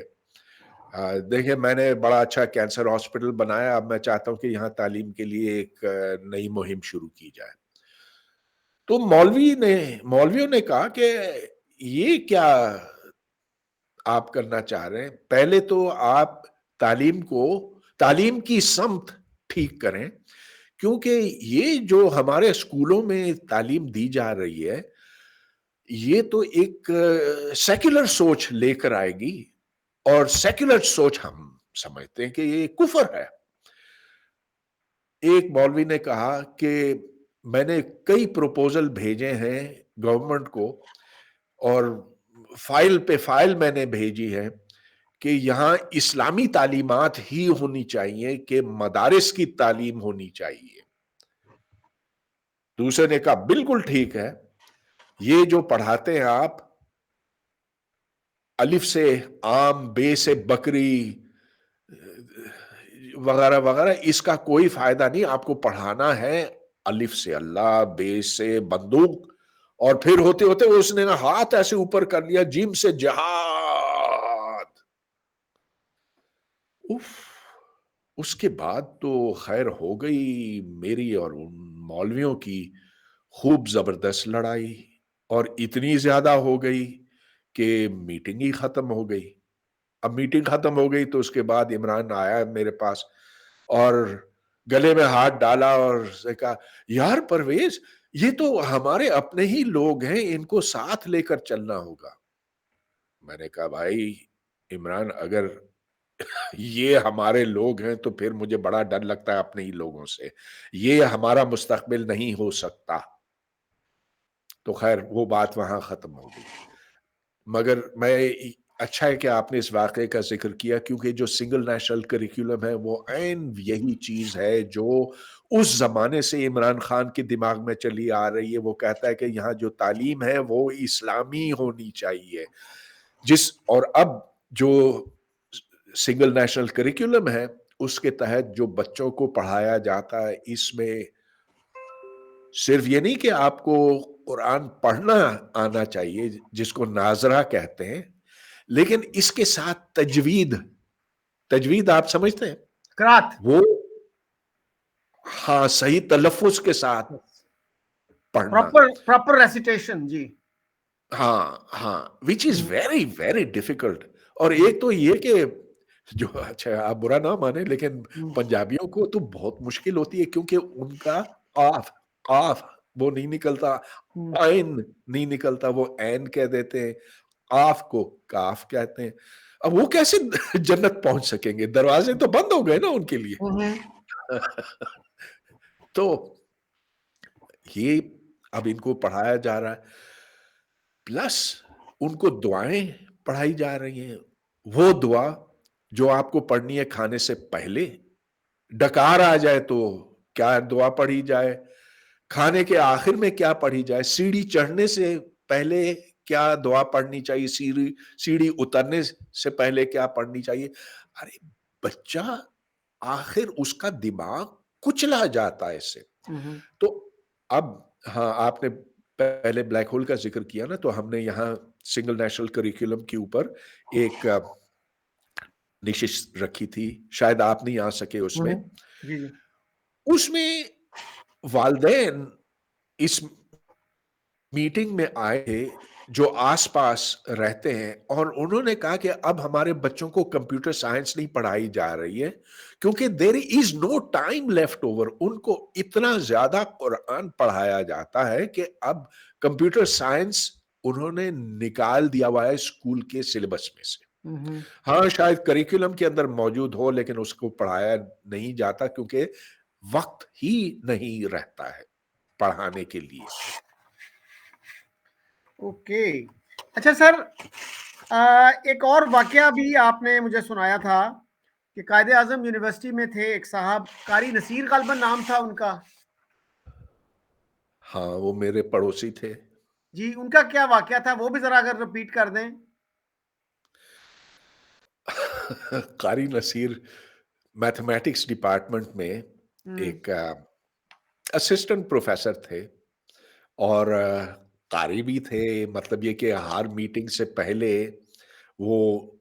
دیکھیں، میں نے بڑا اچھا کینسر ہاسپٹل بنایا، اب میں چاہتا ہوں کہ یہاں تعلیم کے لیے ایک نئی مہم شروع کی جائے۔ تو مولویوں نے کہا کہ یہ کیا آپ کرنا چاہ رہے ہیں؟ پہلے تو آپ تعلیم کی سمت ٹھیک کریں، کیونکہ یہ جو ہمارے اسکولوں میں تعلیم دی جا رہی ہے، یہ تو ایک سیکولر سوچ لے کر آئے گی، اور سیکولر سوچ ہم سمجھتے ہیں کہ یہ کفر ہے۔ ایک مولوی نے کہا کہ میں نے کئی پروپوزل بھیجے ہیں گورنمنٹ کو، اور فائل پہ فائل میں نے بھیجی ہے کہ یہاں اسلامی تعلیمات ہی ہونی چاہیے، کہ مدارس کی تعلیم ہونی چاہیے۔ دوسرے نے کہا بالکل ٹھیک ہے، یہ جو پڑھاتے ہیں آپ، الف سے عام، بے سے بکری وغیرہ وغیرہ، اس کا کوئی فائدہ نہیں۔ آپ کو پڑھانا ہے الف سے اللہ، بے سے بندوق، اور پھر ہوتے ہوتے اس نے ہاتھ ایسے اوپر کر لیا، جیم سے جہاد۔ اس کے بعد تو خیر ہو گئی میری اور ان مولویوں کی خوب زبردست لڑائی، اور اتنی زیادہ ہو گئی کہ میٹنگ ہی ختم ہو گئی۔ اب میٹنگ ختم ہو گئی تو اس کے بعد عمران آیا میرے پاس، اور گلے میں ہاتھ ڈالا، اور اس نے کہا یار پرویز، یہ تو ہمارے اپنے ہی لوگ ہیں، ان کو ساتھ لے کر چلنا ہوگا۔ میں نے کہا بھائی عمران، اگر یہ ہمارے لوگ ہیں تو پھر مجھے بڑا ڈر لگتا ہے اپنے ہی لوگوں سے، یہ ہمارا مستقبل نہیں ہو سکتا۔ تو خیر وہ بات وہاں ختم ہو گئی۔ مگر اچھا ہے کہ آپ نے اس واقعے کا ذکر کیا، کیونکہ جو سنگل نیشنل کریکولم ہے وہ عین یہی چیز ہے جو اس زمانے سے عمران خان کے دماغ میں چلی آ رہی ہے۔ وہ کہتا ہے کہ یہاں جو تعلیم ہے وہ اسلامی ہونی چاہیے، اور اب جو سنگل نیشنل کریکولم ہے اس کے تحت جو بچوں کو پڑھایا جاتا ہے، اس میں صرف یہ نہیں کہ آپ کو قرآن پڑھنا آنا چاہیے، جس کو ناظرہ کہتے ہیں، لیکن اس کے ساتھ تجوید آپ سمجھتے ہیں؟ قرات، وہ ہاں، صحیح تلفظ کے ساتھ پڑھنا، پراپر ریسیٹیشن۔ جی ہاں ہاں، وچ از ویری ویری ڈیفیکلٹ۔ اور ایک تو یہ کہ جو، اچھا آپ برا نہ مانے، لیکن پنجابیوں کو تو بہت مشکل ہوتی ہے، کیونکہ ان کا قاف وہ نہیں نکلتا، عین نہیں نکلتا، وہ عین کہہ دیتے ہیں، قاف کو کاف کہتے ہیں۔ अब वो कैसे जन्नत पहुंच सकेंगे, दरवाजे तो बंद हो गए ना उनके लिए। तो ये अब इनको पढ़ाया जा रहा है, प्लस उनको दुआएं पढ़ाई जा रही हैं। वो दुआ जो आपको पढ़नी है खाने से पहले, डकार आ जाए तो क्या दुआ पढ़ी जाए, खाने के आखिर में क्या पढ़ी जाए, सीढ़ी चढ़ने से पहले क्या दुआ पढ़नी चाहिए, सीढ़ी सीढ़ी उतरने से पहले क्या पढ़नी चाहिए। अरे बच्चा, आखिर उसका दिमाग कुचला जाता है इससे। तो अब हाँ, आपने पहले ब्लैक होल का जिक्र किया ना, तो हमने यहाँ सिंगल नेशनल करिकुलम के ऊपर एक निशिश रखी थी, शायद आप नहीं आ सके उसमें। जी जी। उसमें वालिदैन इस मीटिंग में आए थे जो आसपास रहते हैं, और उन्होंने कहा कि अब हमारे बच्चों को कंप्यूटर साइंस नहीं पढ़ाई जा रही है क्योंकि there is no time left over. उनको इतना ज्यादा कुरान पढ़ाया जाता है कि अब कंप्यूटर साइंस उन्होंने निकाल दिया हुआ है स्कूल के सिलेबस में से। हाँ, शायद करिकुलम के अंदर मौजूद हो, लेकिन उसको पढ़ाया नहीं जाता क्योंकि वक्त ही नहीं रहता है पढ़ाने के लिए। ओके। अच्छा सर, एक और वाकया भी आपने मुझे सुनाया था कि कायदे आजम यूनिवर्सिटी में थे एक साहब, कारी नसीर गालबन नाम था उनका। हाँ, वो मेरे पड़ोसी थे। जी, उनका क्या वाकया था, वो भी जरा अगर रिपीट कर दें। कारी नसीर मैथमेटिक्स डिपार्टमेंट में हम्म। एक असिस्टेंट प्रोफेसर थे, और कारी भी थे। मतलब ये कि हर मीटिंग से पहले वो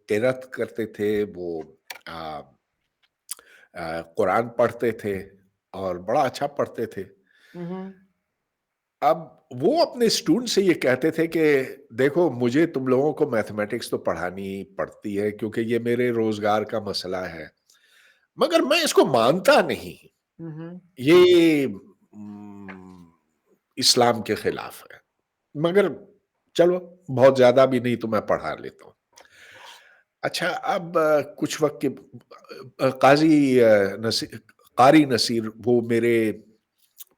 किरात करते थे, वो आ, कुरान पढ़ते थे और बड़ा अच्छा पढ़ते थे। अब वो अपने स्टूडेंट से ये कहते थे कि देखो, मुझे तुम लोगों को मैथमेटिक्स तो पढ़ानी पड़ती है क्योंकि ये मेरे रोजगार का मसला है, मगर मैं इसको मानता नहीं। ये इस्लाम के खिलाफ है, मगर चलो बहुत ज्यादा भी नहीं तो मैं पढ़ा लेता हूँ। अच्छा, अब कुछ वक्त के कारी नसीर वो मेरे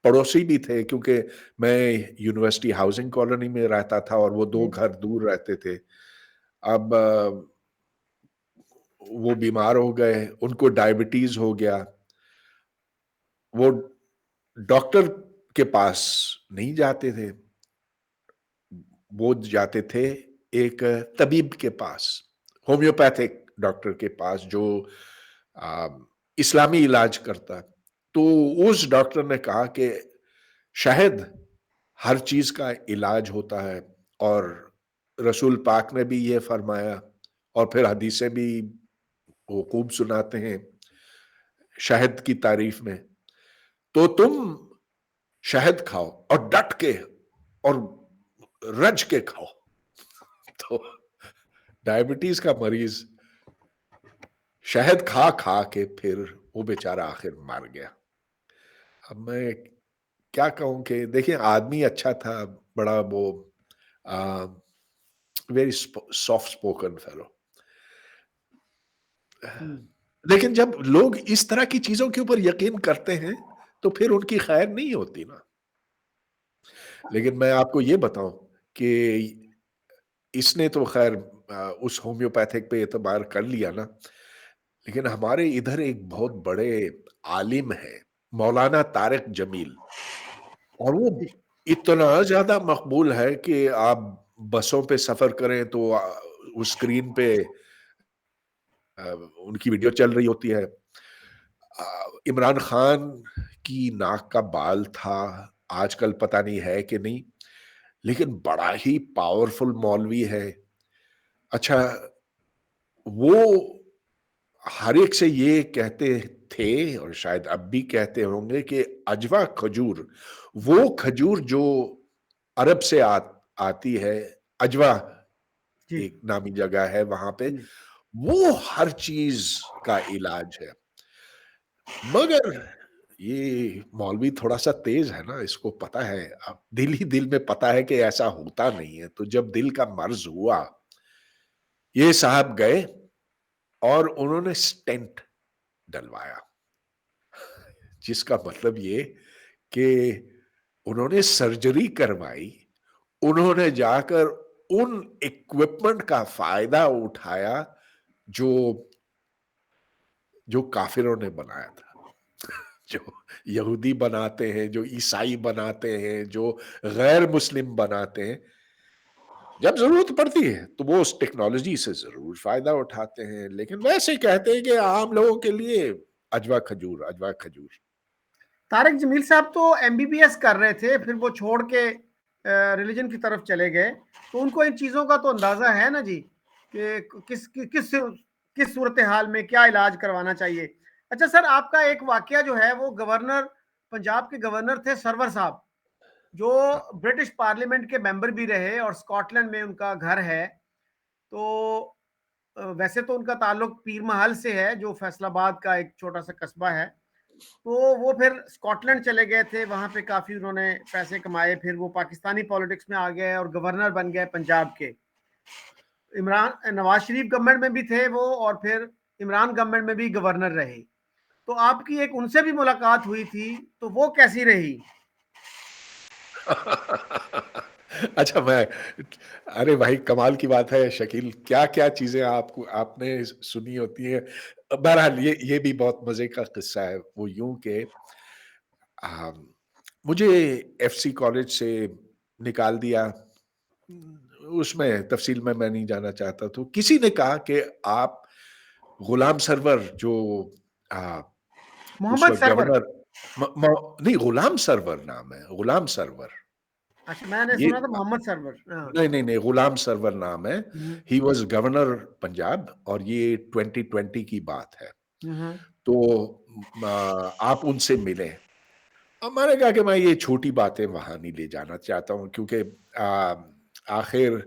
पड़ोसी भी थे क्योंकि मैं यूनिवर्सिटी हाउसिंग कॉलोनी में रहता था और वो 2 घर दूर रहते थे। अब वो बीमार हो गए, उनको डायबिटीज हो गया। वो डॉक्टर के पास नहीं जाते थे, वो जाते थे एक तबीब के पास, होम्योपैथिक डॉक्टर के पास जो आ, इस्लामी इलाज करता। तो उस डॉक्टर ने कहा कि शायद हर चीज का इलाज होता है, और रसूल पाक ने भी ये फरमाया, और फिर हदीसें भी वो खूब सुनाते हैं शहद की तारीफ में। तो तुम शहद खाओ और डट के और रज के खाओ। तो डायबिटीज का मरीज शहद खा खा के फिर वो बेचारा आखिर मर गया। अब मैं क्या कहूं कि देखिए, आदमी अच्छा था, बड़ा वो वेरी सॉफ्ट स्पोकन फेलो। लेकिन जब लोग इस तरह की चीजों के ऊपर यकीन करते हैं तो फिर उनकी खैर नहीं होती ना। लेकिन मैं आपको ये बताऊं कि इसने तो खैर उस होम्योपैथिक पे एतबार कर लिया ना, लेकिन हमारे इधर एक बहुत बड़े आलिम है, मौलाना तारिक जमील, और वो इतना ज्यादा मकबूल है कि आप बसों पे सफर करें तो उस स्क्रीन पे उनकी वीडियो चल रही होती है। इमरान खान की नाक का बाल था, आजकल पता नहीं है कि नहीं, लेकिन बड़ा ही पावरफुल मौलवी है। अच्छा, वो हर एक से ये कहते थे और शायद अब भी कहते होंगे कि अजवा खजूर, वो खजूर जो अरब से आती है, अजवा जी एक नामी जगह है वहां पे, जी। वो हर चीज का इलाज है। मगर ये मौलवी थोड़ा सा तेज है ना, इसको पता है, अब दिल ही दिल में पता है कि ऐसा होता नहीं है। तो जब दिल का मर्ज हुआ, ये साहब गए اور انہوں نے سٹینٹ ڈلوایا، جس کا مطلب یہ کہ انہوں نے سرجری کروائی، انہوں نے جا کر ان اکوپمنٹ کا فائدہ اٹھایا جو جو کافروں نے بنایا تھا، جو یہودی بناتے ہیں، جو عیسائی بناتے ہیں، جو غیر مسلم بناتے ہیں. جب ضرورت پڑتی ہے تو وہ اس ٹیکنالوجی سے ضرور فائدہ اٹھاتے ہیں، لیکن ویسے کہتے ہیں کہ عام لوگوں کے لیے اجوا کھجور اجوا کھجور. طارق جمیل صاحب تو MBBS کر رہے تھے، پھر وہ چھوڑ کے ریلیجن کی طرف چلے گئے، تو ان کو ان چیزوں کا تو اندازہ ہے نا جی کہ کس کس کس صورتحال میں کیا علاج کروانا چاہیے. اچھا سر، آپ کا ایک واقعہ جو ہے وہ گورنر پنجاب کے گورنر تھے سرور صاحب، جو برٹش پارلیمنٹ کے ممبر بھی رہے اور اسکاٹ لینڈ میں ان کا گھر ہے. تو ویسے تو ان کا تعلق پیر محل سے ہے جو فیصل آباد کا ایک چھوٹا سا قصبہ ہے. تو وہ پھر اسکاٹ لینڈ چلے گئے تھے، وہاں پہ کافی انہوں نے پیسے کمائے، پھر وہ پاکستانی پالیٹکس میں آ گئے اور گورنر بن گئے پنجاب کے. نواز شریف گورنمنٹ میں بھی تھے وہ، اور پھر عمران گورنمنٹ میں بھی گورنر رہے. تو آپ کی ایک ان سے بھی ملاقات ہوئی تھی، تو وہ کیسی رہی؟ اچھا، ارے بھائی کمال کی بات ہے شکیل، کیا کیا چیزیں آپ نے سنی ہوتی ہیں. بہرحال یہ بھی بہت مزے کا قصہ ہے. وہ یوں کہ مجھے ایف سی کالج سے نکال دیا، اس میں تفصیل میں نہیں جانا چاہتا. تو کسی نے کہا کہ آپ غلام سرور جو اس محمد وقت سرور. گورنر، نہیں غلام سرور نام ہے، غلام سرور. اچھا، میں نے یہ سنا تھا محمد سرور. نہیں غلام سرور نام ہے. ہی واز گورنر پنجاب، اور یہ 2020 کی بات ہے. تو آپ ان سے ملے. اب میں نے کہا کہ میں یہ چھوٹی باتیں وہاں نہیں لے جانا چاہتا ہوں، کیونکہ آخر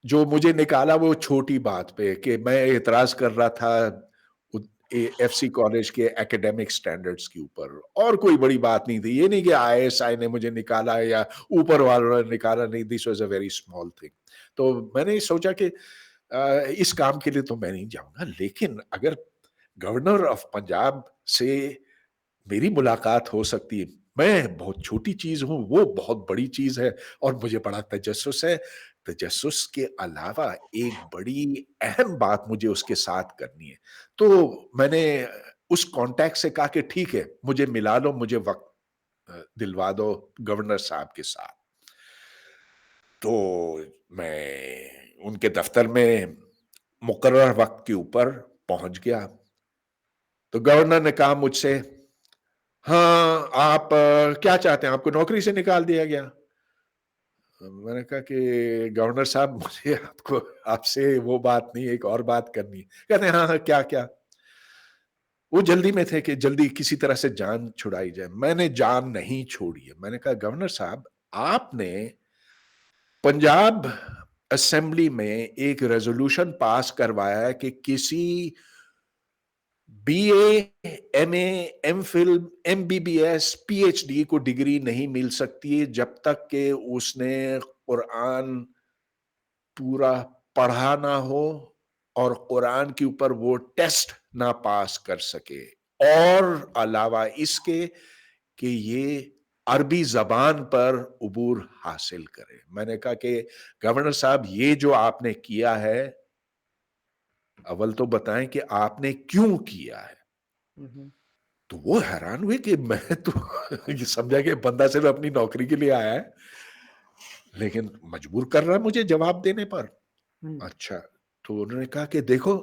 جو مجھے نکالا وہ چھوٹی بات پہ کہ میں اعتراض کر رہا تھا ایف سی کالج کے ایکیڈیمک سٹینڈرڈز کے اوپر، اور کوئی بڑی بات نہیں تھی. یہ نہیں کہ ISI نے مجھے نکالا یا اوپر والوں نے نکالا، نہیں. This was a very small thing. تو میں نے سوچا کہ اس کام کے لیے تو میں نہیں جاؤں گا، لیکن اگر گورنر آف پنجاب سے میری ملاقات ہو سکتی ہے، میں بہت چھوٹی چیز ہوں، وہ بہت بڑی چیز ہے، اور مجھے بڑا تجسس ہے. تجسس کے علاوہ ایک بڑی اہم بات مجھے اس کے ساتھ کرنی ہے. تو میں نے اس کانٹیکٹ سے کہا کہ ٹھیک ہے، مجھے ملا لو، مجھے وقت دلوا دو گورنر صاحب کے ساتھ. تو میں ان کے دفتر میں مقرر وقت کے اوپر پہنچ گیا. تو گورنر نے کہا مجھ سے، ہاں آپ کیا چاہتے ہیں، آپ کو نوکری سے نکال دیا گیا؟ میں نے کہا کہ گورنر صاحب مجھے آپ سے وہ بات نہیں، ایک اور بات کرنی ہے. کہتے ہیں ہاں کیا. وہ جلدی میں تھے کہ جلدی کسی طرح سے جان چھڑائی جائے. میں نے جان نہیں چھوڑی ہے. میں نے کہا گورنر صاحب، آپ نے پنجاب اسمبلی میں ایک ریزولوشن پاس کروایا ہے کہ کسی BA MA MPhil MBBS PhD کو ڈگری نہیں مل سکتی جب تک کہ اس نے قرآن پورا پڑھا نہ ہو اور قرآن کے اوپر وہ ٹیسٹ نہ پاس کر سکے، اور علاوہ اس کے کہ یہ عربی زبان پر عبور حاصل کرے. میں نے کہا کہ گورنر صاحب، یہ جو آپ نے کیا ہے، اول تو بتائیں کہ آپ نے کیوں کیا ہے. تو وہ حیران ہوئے کہ میں تو سمجھا کہ بندہ صرف اپنی نوکری کے لیے آیا ہے، لیکن مجبور کر رہا مجھے جواب دینے پر. اچھا. تو انہوں نے کہا کہ دیکھو،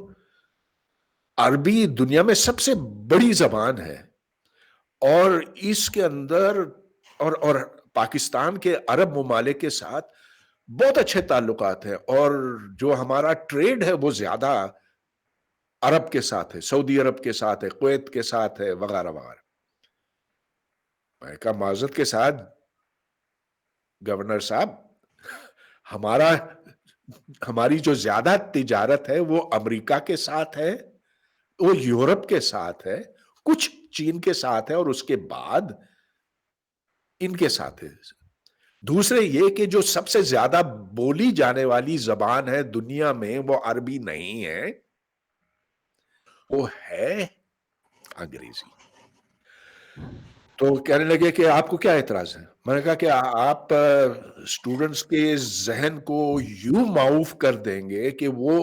عربی دنیا میں سب سے بڑی زبان ہے، اور اس کے اندر اور پاکستان کے عرب ممالک کے ساتھ بہت اچھے تعلقات ہیں، اور جو ہمارا ٹریڈ ہے وہ زیادہ عرب کے ساتھ ہے، سعودی عرب کے ساتھ ہے، کویت کے ساتھ ہے، وغیرہ وغیرہ. میں نے کہا معذرت کے ساتھ گورنر صاحب، ہماری جو زیادہ تجارت ہے وہ امریکہ کے ساتھ ہے، وہ یورپ کے ساتھ ہے، کچھ چین کے ساتھ ہے، اور اس کے بعد ان کے ساتھ ہے. دوسرے یہ کہ جو سب سے زیادہ بولی جانے والی زبان ہے دنیا میں وہ عربی نہیں ہے. वो है अंग्रेजी। तो कहने लगे कि आपको क्या एतराज है? मैंने कहा कि आप स्टूडेंट्स के जहन को यूं माऊफ कर देंगे कि वो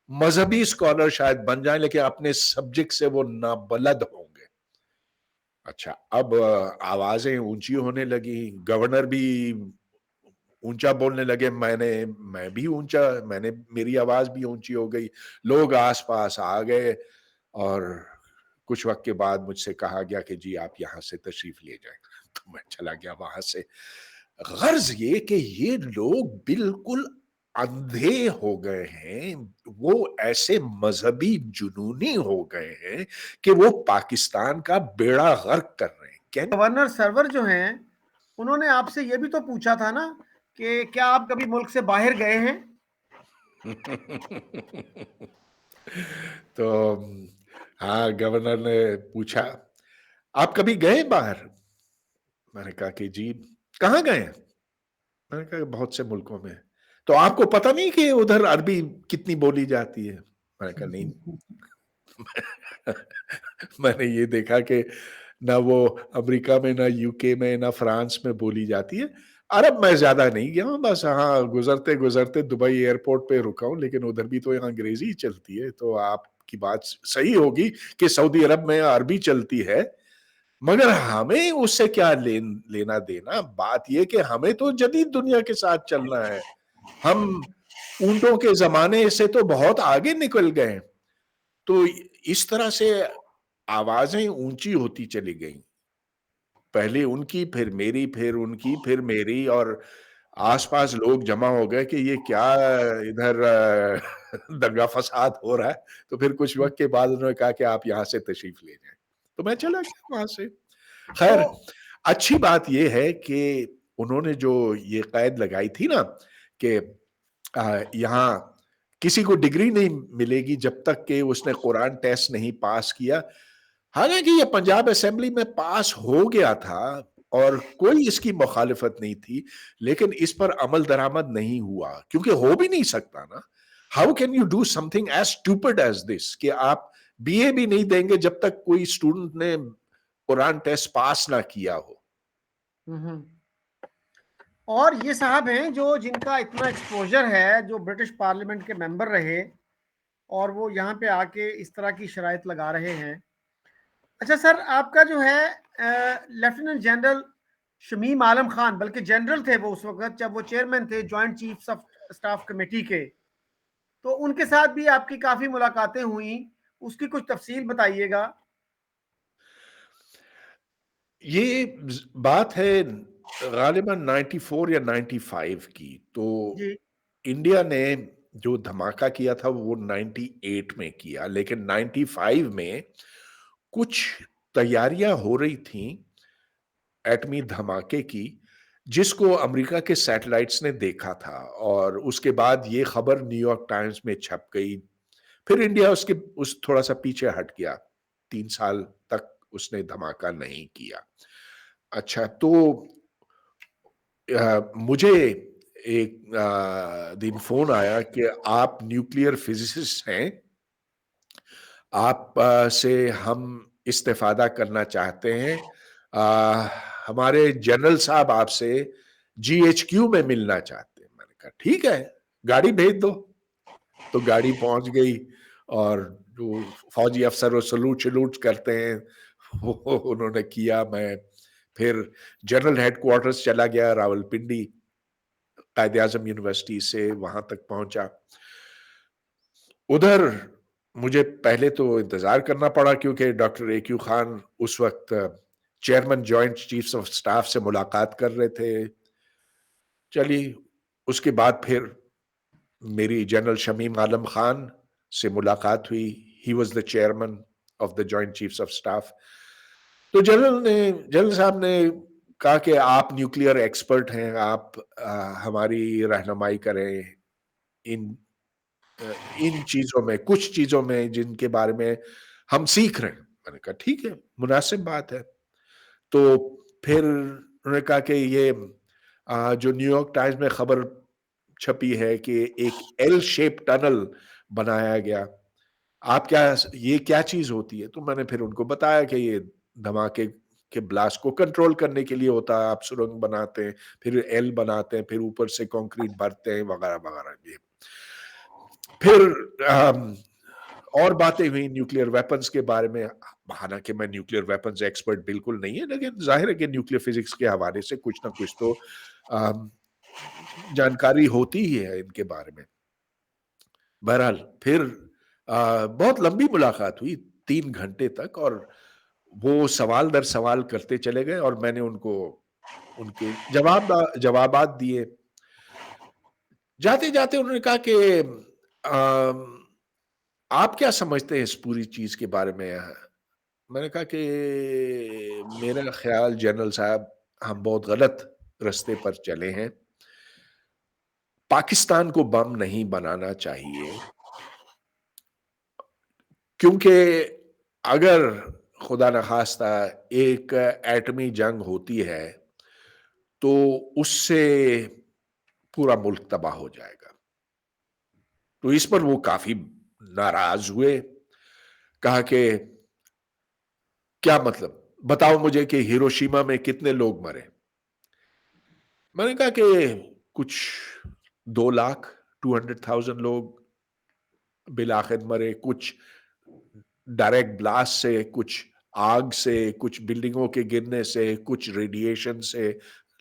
मजहबी स्कॉलर शायद बन जाएं, लेकिन अपने सब्जेक्ट से वो नाबलद होंगे। अच्छा, अब आवाजें ऊंची होने लगी, गवर्नर भी ऊंचा बोलने लगे, मैं भी ऊंचा, मेरी आवाज भी ऊंची हो गई, लोग आसपास आ गए और कुछ वक्त के बाद मुझसे कहा गया कि जी आप यहां से तशरीफ ले जाएं। तो मैं चला गया वहां से। गर्ज ये कि ये लोग बिल्कुल अंधे हो गए हैं, वो ऐसे मजहबी जुनूनी हो गए हैं कि वो पाकिस्तान का बेड़ा गर्क कर रहे हैं। गवर्नर सरवर जो हैं, उन्होंने आपसे ये भी तो पूछा था ना कि क्या आप कभी मुल्क से बाहर गए हैं? तो हाँ, गवर्नर ने पूछा, आप कभी गए बाहर? मैंने कहा कि जी। कहाँ गए हैं? मैंने कहा बहुत से मुल्कों में। तो आपको पता नहीं कि उधर अरबी कितनी बोली जाती है? मैंने कहा नहीं। मैंने ये देखा कि ना वो अमेरिका में, ना यूके में, ना फ्रांस में बोली जाती है। अरब मैं ज्यादा नहीं गया हूँ, बस हाँ गुजरते गुजरते दुबई एयरपोर्ट पे रुका हूँ, लेकिन उधर भी तो यहाँ अंग्रेजी ही चलती है। तो आपकी बात सही होगी कि सऊदी अरब में अरबी चलती है, मगर हमें उससे क्या लेना देना। बात यह कि हमें तो जदीद दुनिया के साथ चलना है। हम ऊंटों के जमाने से तो बहुत आगे निकल गए। तो इस तरह से आवाजें ऊंची होती चली गई, पहले उनकी, फिर मेरी, फिर उनकी, फिर मेरी, और आसपास लोग जमा हो गए कि ये क्या इधर दंगा फसाद हो रहा है। तो फिर कुछ वक्त के बाद उन्होंने कहा कि आप यहां से तशरीफ ले जाएं। तो मैं चला गया वहां से। तो खैर, अच्छी बात यह है कि उन्होंने जो ये कैद लगाई थी ना कि यहाँ किसी को डिग्री नहीं मिलेगी जब तक कि उसने कुरान टेस्ट नहीं पास किया। हालांकि ये पंजाब असेंबली में पास हो गया था और कोई इसकी मुखालिफत नहीं थी, लेकिन इस पर अमल दरामद नहीं हुआ, क्योंकि हो भी नहीं सकता ना। How can you do something as stupid as this कि आप बीए भी नहीं देंगे जब तक कोई स्टूडेंट ने कुरान टेस्ट पास ना किया हो। और ये साहब हैं जो जिनका इतना एक्सपोजर है, जो ब्रिटिश पार्लियामेंट के मेंबर रहे, और वो यहाँ पे आके इस तरह की शराइत लगा रहे हैं। अच्छा सर, आपका जो है लेफ्टिनेंट जनरल शमीम आलम खान, बल्कि जनरल थे वो उस वक्त जब वो चेयरमैन थे joint chiefs of staff committee के, तो उनके साथ भी आपकी काफी मुलाकातें हुई, उसकी कुछ तफसील बताइएगा। ये बात है गालिबन 94 या 95 की। तो जी। इंडिया ने जो धमाका किया था वो 98 में किया, लेकिन 95 में कुछ तैयारियां हो रही थी एटमी धमाके की, जिसको अमेरिका के सैटेलाइट्स ने देखा था, और उसके बाद ये खबर न्यूयॉर्क टाइम्स में छप गई। फिर इंडिया उसके उस थोड़ा सा पीछे हट गया, 3 साल तक उसने धमाका नहीं किया। अच्छा, तो मुझे एक दिन फोन आया कि आप न्यूक्लियर फिजिसिस्ट हैं, आप से हम इस्तेफादा करना चाहते हैं, आ, हमारे जनरल साहब आपसे जीएचक्यू में मिलना चाहते हैं। मैंने कहा ठीक है, गाड़ी भेज दो। तो गाड़ी पहुंच गई, और जो फौजी अफसर वो सलूट सलूट करते हैं वो उन्होंने किया। मैं फिर जनरल हेडक्वार्टर्स चला गया रावलपिंडी, कायदे आजम यूनिवर्सिटी से वहां तक पहुंचा। उधर मुझे पहले तो इंतजार करना पड़ा, क्योंकि डॉक्टर ए क्यू खान उस वक्त chairman joint chiefs of staff से मुलाकात कर रहे थे। चलिए, उसके बाद फिर मेरी जनरल शमीम आलम खान से मुलाकात हुई। He was the chairman of the joint chiefs of staff. तो जनरल साहब ने कहा कि आप न्यूक्लियर एक्सपर्ट हैं, आप हमारी रहनुमाई करें इन इन चीजों में, कुछ चीजों में जिनके बारे में हम सीख रहे हैं। मैंने कहा ठीक है, मुनासिब बात है। तो फिर उन्होंने कहा कि ये जो न्यूयॉर्क टाइम्स में खबर छपी है कि एक एल शेप टनल बनाया गया, آپ کیا یہ کیا چیز ہوتی ہے؟ تو میں نے پھر ان کو بتایا کہ یہ دھماکے کے بلاسٹ کو کنٹرول کرنے کے لیے ہوتا ہے، آپ سرنگ بناتے ہیں، پھر ایل بناتے ہیں، پھر اوپر سے کنکریٹ بھرتے ہیں وغیرہ وغیرہ. یہ پھر اور باتیں ہوئی نیوکلیئر ویپنز کے بارے میں، حالانکہ میں نیوکلیئر ویپنز ایکسپرٹ بالکل نہیں ہے، لیکن ظاہر ہے کہ نیوکلیئر فزکس کے حوالے سے کچھ نہ کچھ تو جانکاری ہوتی ہی ہے ان کے بارے میں. بہرحال پھر بہت لمبی ملاقات ہوئی 3 گھنٹے تک، اور وہ سوال در سوال کرتے چلے گئے اور میں نے ان کو ان کے جوابات دیے. جاتے جاتے انہوں نے کہا کہ آپ کیا سمجھتے ہیں اس پوری چیز کے بارے میں؟ میں نے کہا کہ میرا خیال جنرل صاحب ہم بہت غلط رستے پر چلے ہیں. پاکستان کو بم نہیں بنانا چاہیے، کیونکہ اگر خدا نخواستہ ایک ایٹمی جنگ ہوتی ہے تو اس سے پورا ملک تباہ ہو جائے گا. تو اس پر وہ کافی ناراض ہوئے. کہا کہ کیا مطلب، بتاؤ مجھے کہ ہیروشیما میں کتنے لوگ مرے؟ میں نے کہا کہ کچھ 2 لاکھ 200,000 لوگ بالآخر مرے، کچھ ڈائریکٹ بلاسٹ سے، کچھ آگ سے، کچھ بلڈنگوں کے گرنے سے، کچھ ریڈیشن سے،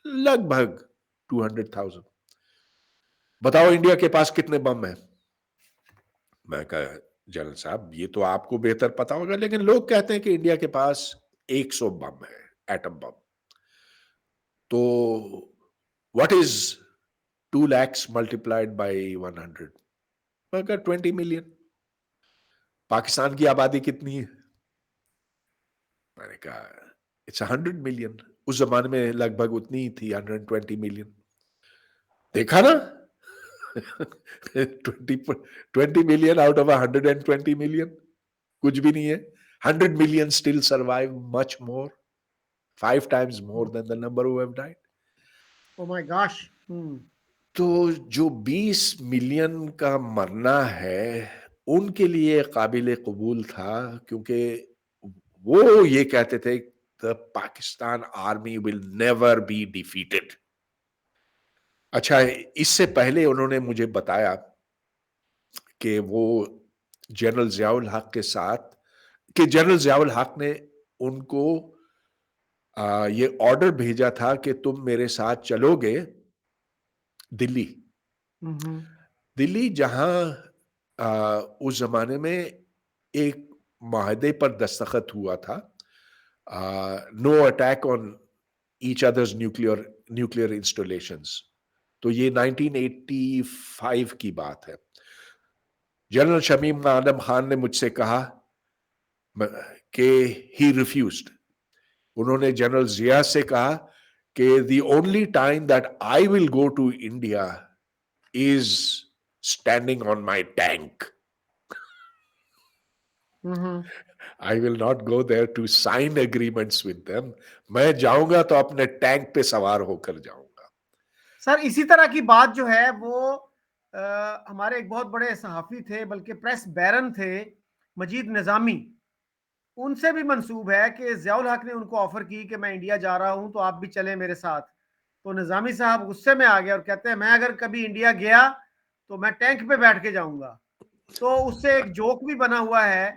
لگ بھگ 200,000. بتاؤ انڈیا کے پاس کتنے بم ہیں؟ میں کہا جنرل صاحب یہ تو آپ کو بہتر پتا ہوگا، لیکن لوگ کہتے ہیں کہ انڈیا کے پاس 100 بم ہے، ایٹم بم. تو what is 2 lakhs multiplied by 100؟ میں کہا 20 ملین. پاکستان کی آبادی کتنی ہے؟ میں نے کہا اٹس 100 ملین. اس زمانے میں لگ بھگ اتنی ہی تھی، 120 ملین. دیکھا نا 20 ملین آؤٹ آف 120 ملین کچھ بھی نہیں ہے. 100 million still survive much more, 5 times more than the number who have died. Oh my gosh. تو جو 20 ملین کا مرنا ہے ان کے لیے قابل قبول تھا، کیونکہ وہ یہ کہتے تھے the Pakistan army will never be defeated. اچھا اس سے پہلے انہوں نے مجھے بتایا کہ وہ جنرل ضیاء الحق کے ساتھ، کہ جنرل ضیاء الحق نے ان کو یہ آرڈر بھیجا تھا کہ تم میرے ساتھ چلو گے دلی. دلی جہاں اس زمانے میں ایک معاہدے پر دستخط ہوا تھا، no attack on each other's nuclear installations. تو یہ 1985 کی بات ہے. جنرل شمیم عالم خان نے مجھ سے کہا کہ ہی ریفیوزڈ. انہوں نے جنرل ضیاء سے کہا کہ the only time that I will go to India is standing on my tank. I will not go there to sign agreements with them. میں جاؤں گا تو اپنے ٹینک پہ سوار ہو کر جاؤں گا. سر اسی طرح کی بات جو ہے وہ ہمارے ایک بہت بڑے صحافی تھے، بلکہ پریس بیرن تھے، مجید نظامی، ان سے بھی منسوب ہے کہ ضیاء الحق نے ان کو آفر کی کہ میں انڈیا جا رہا ہوں تو آپ بھی چلیں میرے ساتھ. تو نظامی صاحب غصے میں آ گیا اور کہتے ہیں میں اگر کبھی انڈیا گیا تو میں ٹینک پہ بیٹھ کے جاؤں گا. تو اس سے ایک جوک بھی بنا ہوا ہے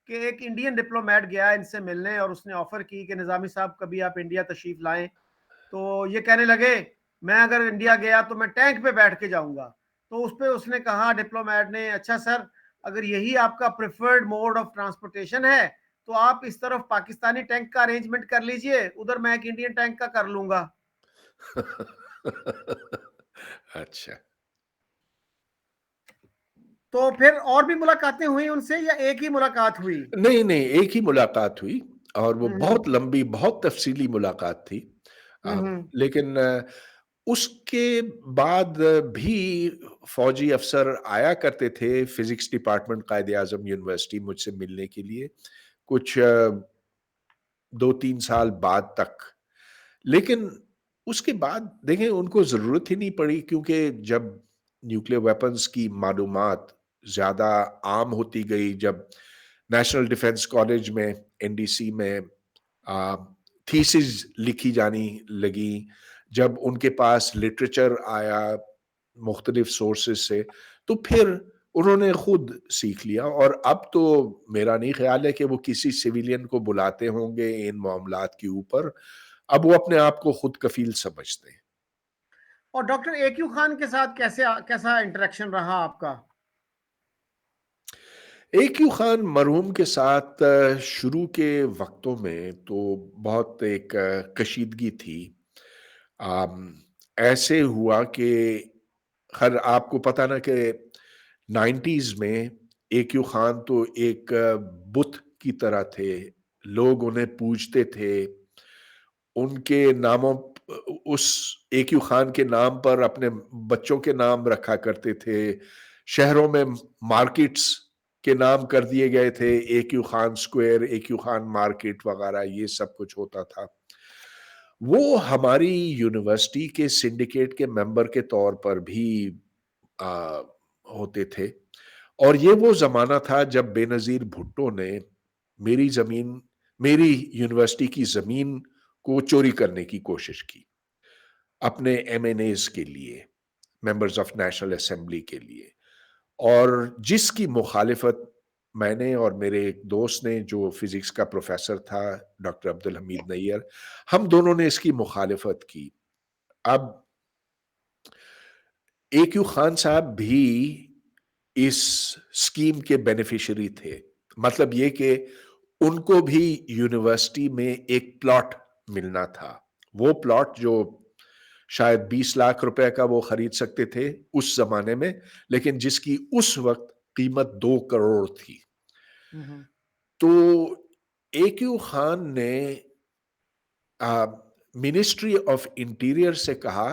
کہ ایک انڈین ڈپلومیٹ گیا ان سے ملنے اور اس نے آفر کی کہ نظامی صاحب کبھی آپ انڈیا تشریف لائیں. تو یہ کہنے لگے میں اگر انڈیا گیا تو میں ٹینک پہ بیٹھ کے جاؤں گا. تو اس پہ اس نے کہا ڈپلومیٹ نے، اچھا سر اگر یہی آپ کا پریفرڈ موڈ آف ٹرانسپورٹیشن ہے تو آپ اس طرف پاکستانی ٹینک کا ارینجمنٹ کر لیجئے، ادھر میں ایک انڈین ٹینک کا کر لوں گا. اچھا تو پھر اور بھی ملاقاتیں ہوئی ان سے یا ایک ہی ملاقات ہوئی؟ نہیں ایک ہی ملاقات ہوئی، اور وہ بہت لمبی بہت تفصیلی ملاقات تھی. لیکن اس کے بعد بھی فوجی افسر آیا کرتے تھے physics department Quaid Azam university مجھ سے ملنے کے لیے، کچھ 2-3 سال بعد تک. لیکن اس کے بعد دیکھیں ان کو ضرورت ہی نہیں پڑی، کیونکہ جب نیوکلیئر ویپنز کی معلومات ज़्यादा आम होती गई जब नेशनल डिफेंस कॉलेज में एनडीसी में थीसिस लिखी जानी लगी, जब उनके पास लिटरेचर आया मुख्तलिफ सोर्सेज से, तो फिर उन्होंने खुद सीख लिया। और अब तो मेरा नहीं ख्याल है कि वो किसी सिविलियन को बुलाते होंगे इन मामलात के ऊपर, अब वो अपने आप को खुद कफील समझते हैं। और डॉक्टर AQ खान के साथ कैसा इंटरेक्शन रहा आपका? AQ खान मरहूम के साथ शुरू के वक्तों में तो बहुत एक कशीदगी थी। ऐसे हुआ कि खैर आपको पता ना कि 90s में AQ खान तो एक बुत की तरह थे, लोग उन्हें पूजते थे, उनके नामों उस AQ खान के नाम पर अपने बच्चों के नाम रखा करते थे, शहरों में मार्केट्स के नाम कर दिए गए थे, AQ Khan square, AQ Khan market वगैरह, ये सब कुछ होता था। वो हमारी यूनिवर्सिटी के सिंडिकेट के मेंबर के तौर पर भी आ, होते थे। और ये वो जमाना था जब बेनजीर भुट्टो ने मेरी जमीन, मेरी यूनिवर्सिटी की जमीन को चोरी करने की कोशिश की अपने MNAs के लिए, मेंबर्स ऑफ नेशनल असेंबली के लिए। और जिसकी मुखालिफत मैंने और मेरे एक दोस्त ने, जो फिजिक्स का प्रोफेसर था, डॉक्टर अब्दुल हमीद नैयर, हम दोनों ने इसकी मुखालिफत की। अब AQ खान साहब भी इस स्कीम के बेनिफिशियरी थे। मतलब ये कि उनको भी यूनिवर्सिटी में एक प्लॉट मिलना था। वो प्लॉट जो शायद 20 लाख रुपए का वो खरीद सकते थे उस जमाने में, लेकिन जिसकी उस वक्त कीमत 2 करोड़ थी। तो AQ खान ने मिनिस्ट्री ऑफ इंटीरियर से कहा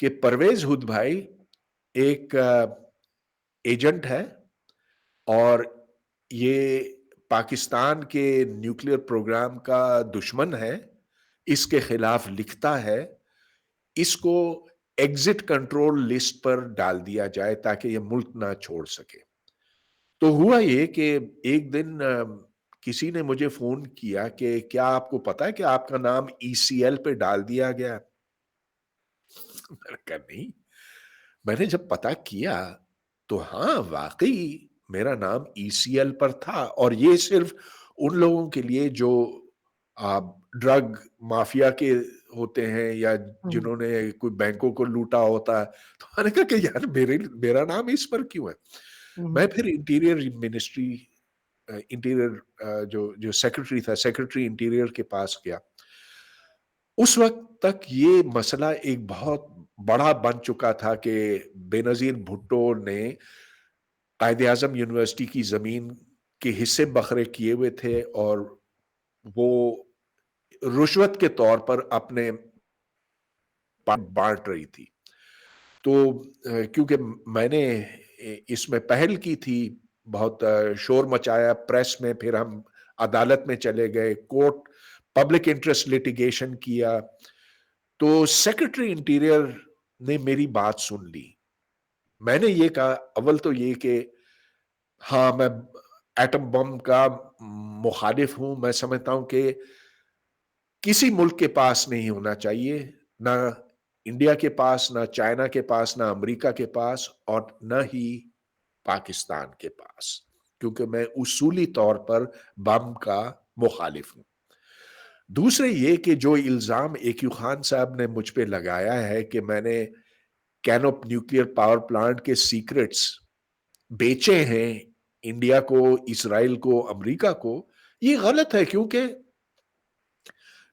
कि परवेज हुद भाई एक एजेंट है और ये पाकिस्तान के न्यूक्लियर प्रोग्राम का दुश्मन है, इसके खिलाफ लिखता है, इसको एग्जिट कंट्रोल लिस्ट पर डाल दिया जाए ताकि ये मुल्क ना छोड़ सके। तो हुआ ये कि एक दिन किसी ने मुझे फोन किया कि क्या आपको पता है कि आपका नाम ECL पे डाल दिया गया? मैंने कहा नहीं। मैंने जब पता किया तो हाँ, वाकई मेरा नाम ECL पर था। और ये सिर्फ उन लोगों के लिए जो ड्रग माफिया के होते हैं या जिन्होंने कोई बैंकों को लूटा होता है। तो मैंने कहा कि यार मेरा नाम इस पर क्यों है? मैं फिर इंटीरियर मिनिस्ट्री, इंटीरियर जो जो सेक्रेटरी था, सेक्रेटरी इंटीरियर के पास गया। उस वक्त तक ये मसला एक बहुत बड़ा बन चुका था कि बेनजीर भुट्टो ने कायदे आजम यूनिवर्सिटी की जमीन के हिस्से बखरे किए हुए थे और वो रुश्वत के तौर पर अपने बांट रही थी। तो क्योंकि मैंने इसमें पहल की थी, बहुत शोर मचाया प्रेस में, फिर हम अदालत में चले गए, कोर्ट पब्लिक इंटरेस्ट लिटिगेशन किया। तो सेक्रेटरी इंटीरियर ने मेरी बात सुन ली। मैंने ये कहा, अव्वल तो ये कि हाँ, मैं एटम बम का मुखालिफ हूं। मैं समझता हूं कि किसी मुल्क के पास नहीं होना चाहिए, ना इंडिया के पास, ना चाइना के पास, ना अमेरिका के पास, और न ही पाकिस्तान के पास, क्योंकि मैं उसूली तौर पर बम का मुखालिफ हूं। दूसरे ये कि जो इल्जाम AQ खान साहब ने मुझ पे लगाया है कि मैंने कैनोप न्यूक्लियर पावर प्लांट के सीक्रेट्स बेचे हैं इंडिया को, इसराइल को, अमेरिका को, ये गलत है। क्योंकि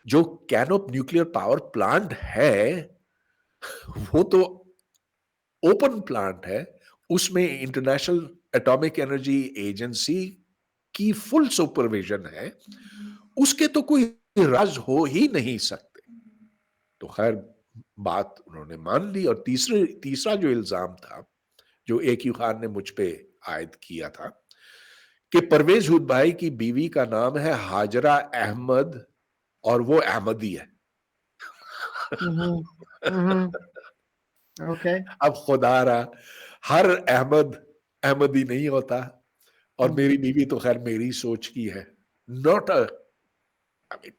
जो कैनोप न्यूक्लियर पावर प्लांट है वो तो ओपन प्लांट है, उसमें इंटरनेशनल एटॉमिक एनर्जी एजेंसी की फुल सुपरविजन है, उसके तो कोई राज हो ही नहीं सकते। तो खैर बात उन्होंने मान ली। और तीसरा जो इल्जाम था, जो AQ खान ने मुझ पे आयद किया था, कि परवेज हुद भाई की बीवी का नाम है हाजरा अहमद और वो अहमदी है। ओके। अब खुदारा, हर अहमद अहमदी नहीं होता, और मेरी बीवी तो खैर मेरी सोच की है, नॉट अ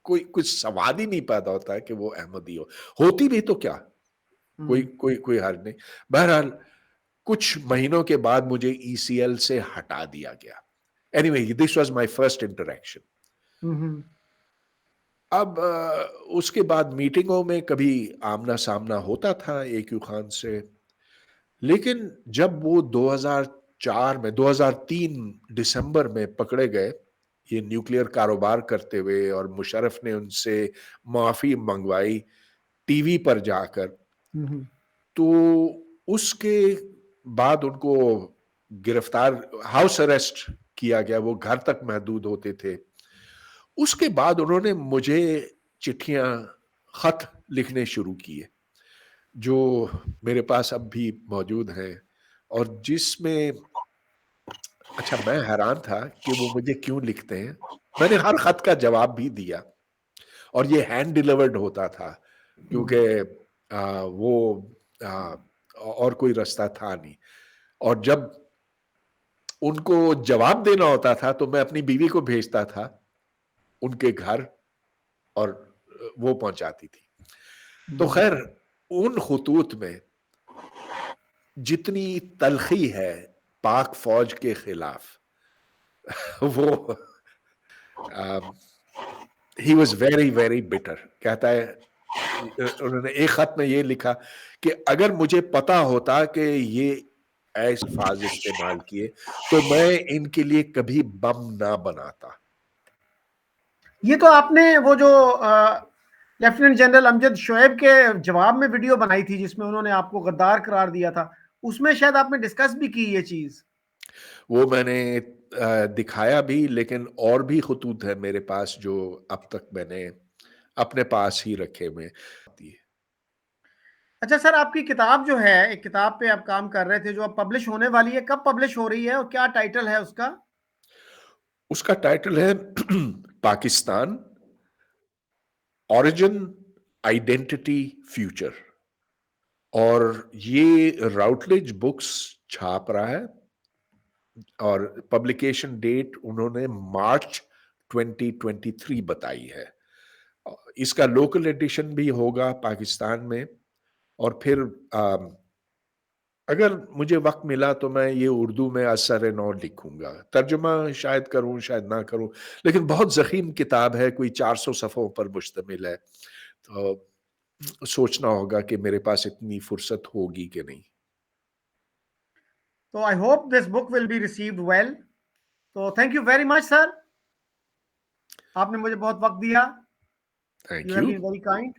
कोई कुछ सवाल ही नहीं पैदा होता है कि वो अहमदी होती भी तो क्या, कोई कोई कोई हर्ज नहीं। बहरहाल कुछ महीनों के बाद मुझे ईसीएल से हटा दिया गया। Anyway, this was my first interaction. अब उसके बाद मीटिंगों में कभी आमना सामना होता था AQ खान से, लेकिन जब वो 2003 दिसंबर में पकड़े गए ये न्यूक्लियर कारोबार करते हुए, और मुशर्रफ ने उनसे माफी मंगवाई टीवी पर जाकर, तो उसके बाद उनको गिरफ्तार, हाउस अरेस्ट किया गया, वो घर तक महदूद होते थे। उसके बाद उन्होंने मुझे चिट्ठियां, खत लिखने शुरू किए, जो मेरे पास अब भी मौजूद हैं, और जिसमें, अच्छा, मैं हैरान था कि वो मुझे क्यों लिखते हैं। मैंने हर खत का जवाब भी दिया, और ये हैंड डिलीवर्ड होता था, क्योंकि वो और कोई रास्ता था नहीं। और जब उनको जवाब देना होता था तो मैं अपनी बीवी को भेजता था उनके घर, और वो पहुंचाती थी। तो खैर, उन खुतूत में जितनी तलखी है पाक फौज के खिलाफ, वो he was very very bitter. कहता है, उन्होंने एक खत में ये लिखा कि अगर मुझे पता होता कि ये ऐसे अल्फाज इस्तेमाल किए तो मैं इनके लिए कभी बम ना बनाता। ये तो आपने वो जो लेफ्टिनेंट जनरल अमजद शोएब के जवाब में वीडियो बनाई थी जिसमें उन्होंने आपको गद्दार करार दिया था, उसमें शायद आपने डिस्कस भी की ये चीज। वो मैंने दिखाया भी, लेकिन और भी खुतूत है मेरे पास जो अब तक मैंने अपने पास ही रखे हुए। अच्छा सर, आपकी किताब जो है, एक किताब पे आप काम कर रहे थे जो अब पब्लिश होने वाली है, कब पब्लिश हो रही है और क्या टाइटल है उसका? उसका टाइटल है पाकिस्तान, ओरिजिन, आइडेंटिटी, फ्यूचर, और ये राउटलेज बुक्स छाप रहा है, और पब्लिकेशन डेट उन्होंने मार्च 2023 बताई है। इसका लोकल एडिशन भी होगा पाकिस्तान में, और फिर अगर मुझे वक्त मिला तो मैं ये उर्दू में असर नौ लिखूंगा, तर्जुमा शायद करूं शायद ना करूं, लेकिन बहुत ज़ख़ीम किताब है, कोई 400 सफ़ों पर मुश्तमिल है, तो सोचना होगा कि मेरे पास इतनी फुर्सत होगी कि नहीं। तो I hope this book will be received well. तो thank you very much sir, आपने मुझे बहुत वक्त दिया। Thank you have you. Been very kind.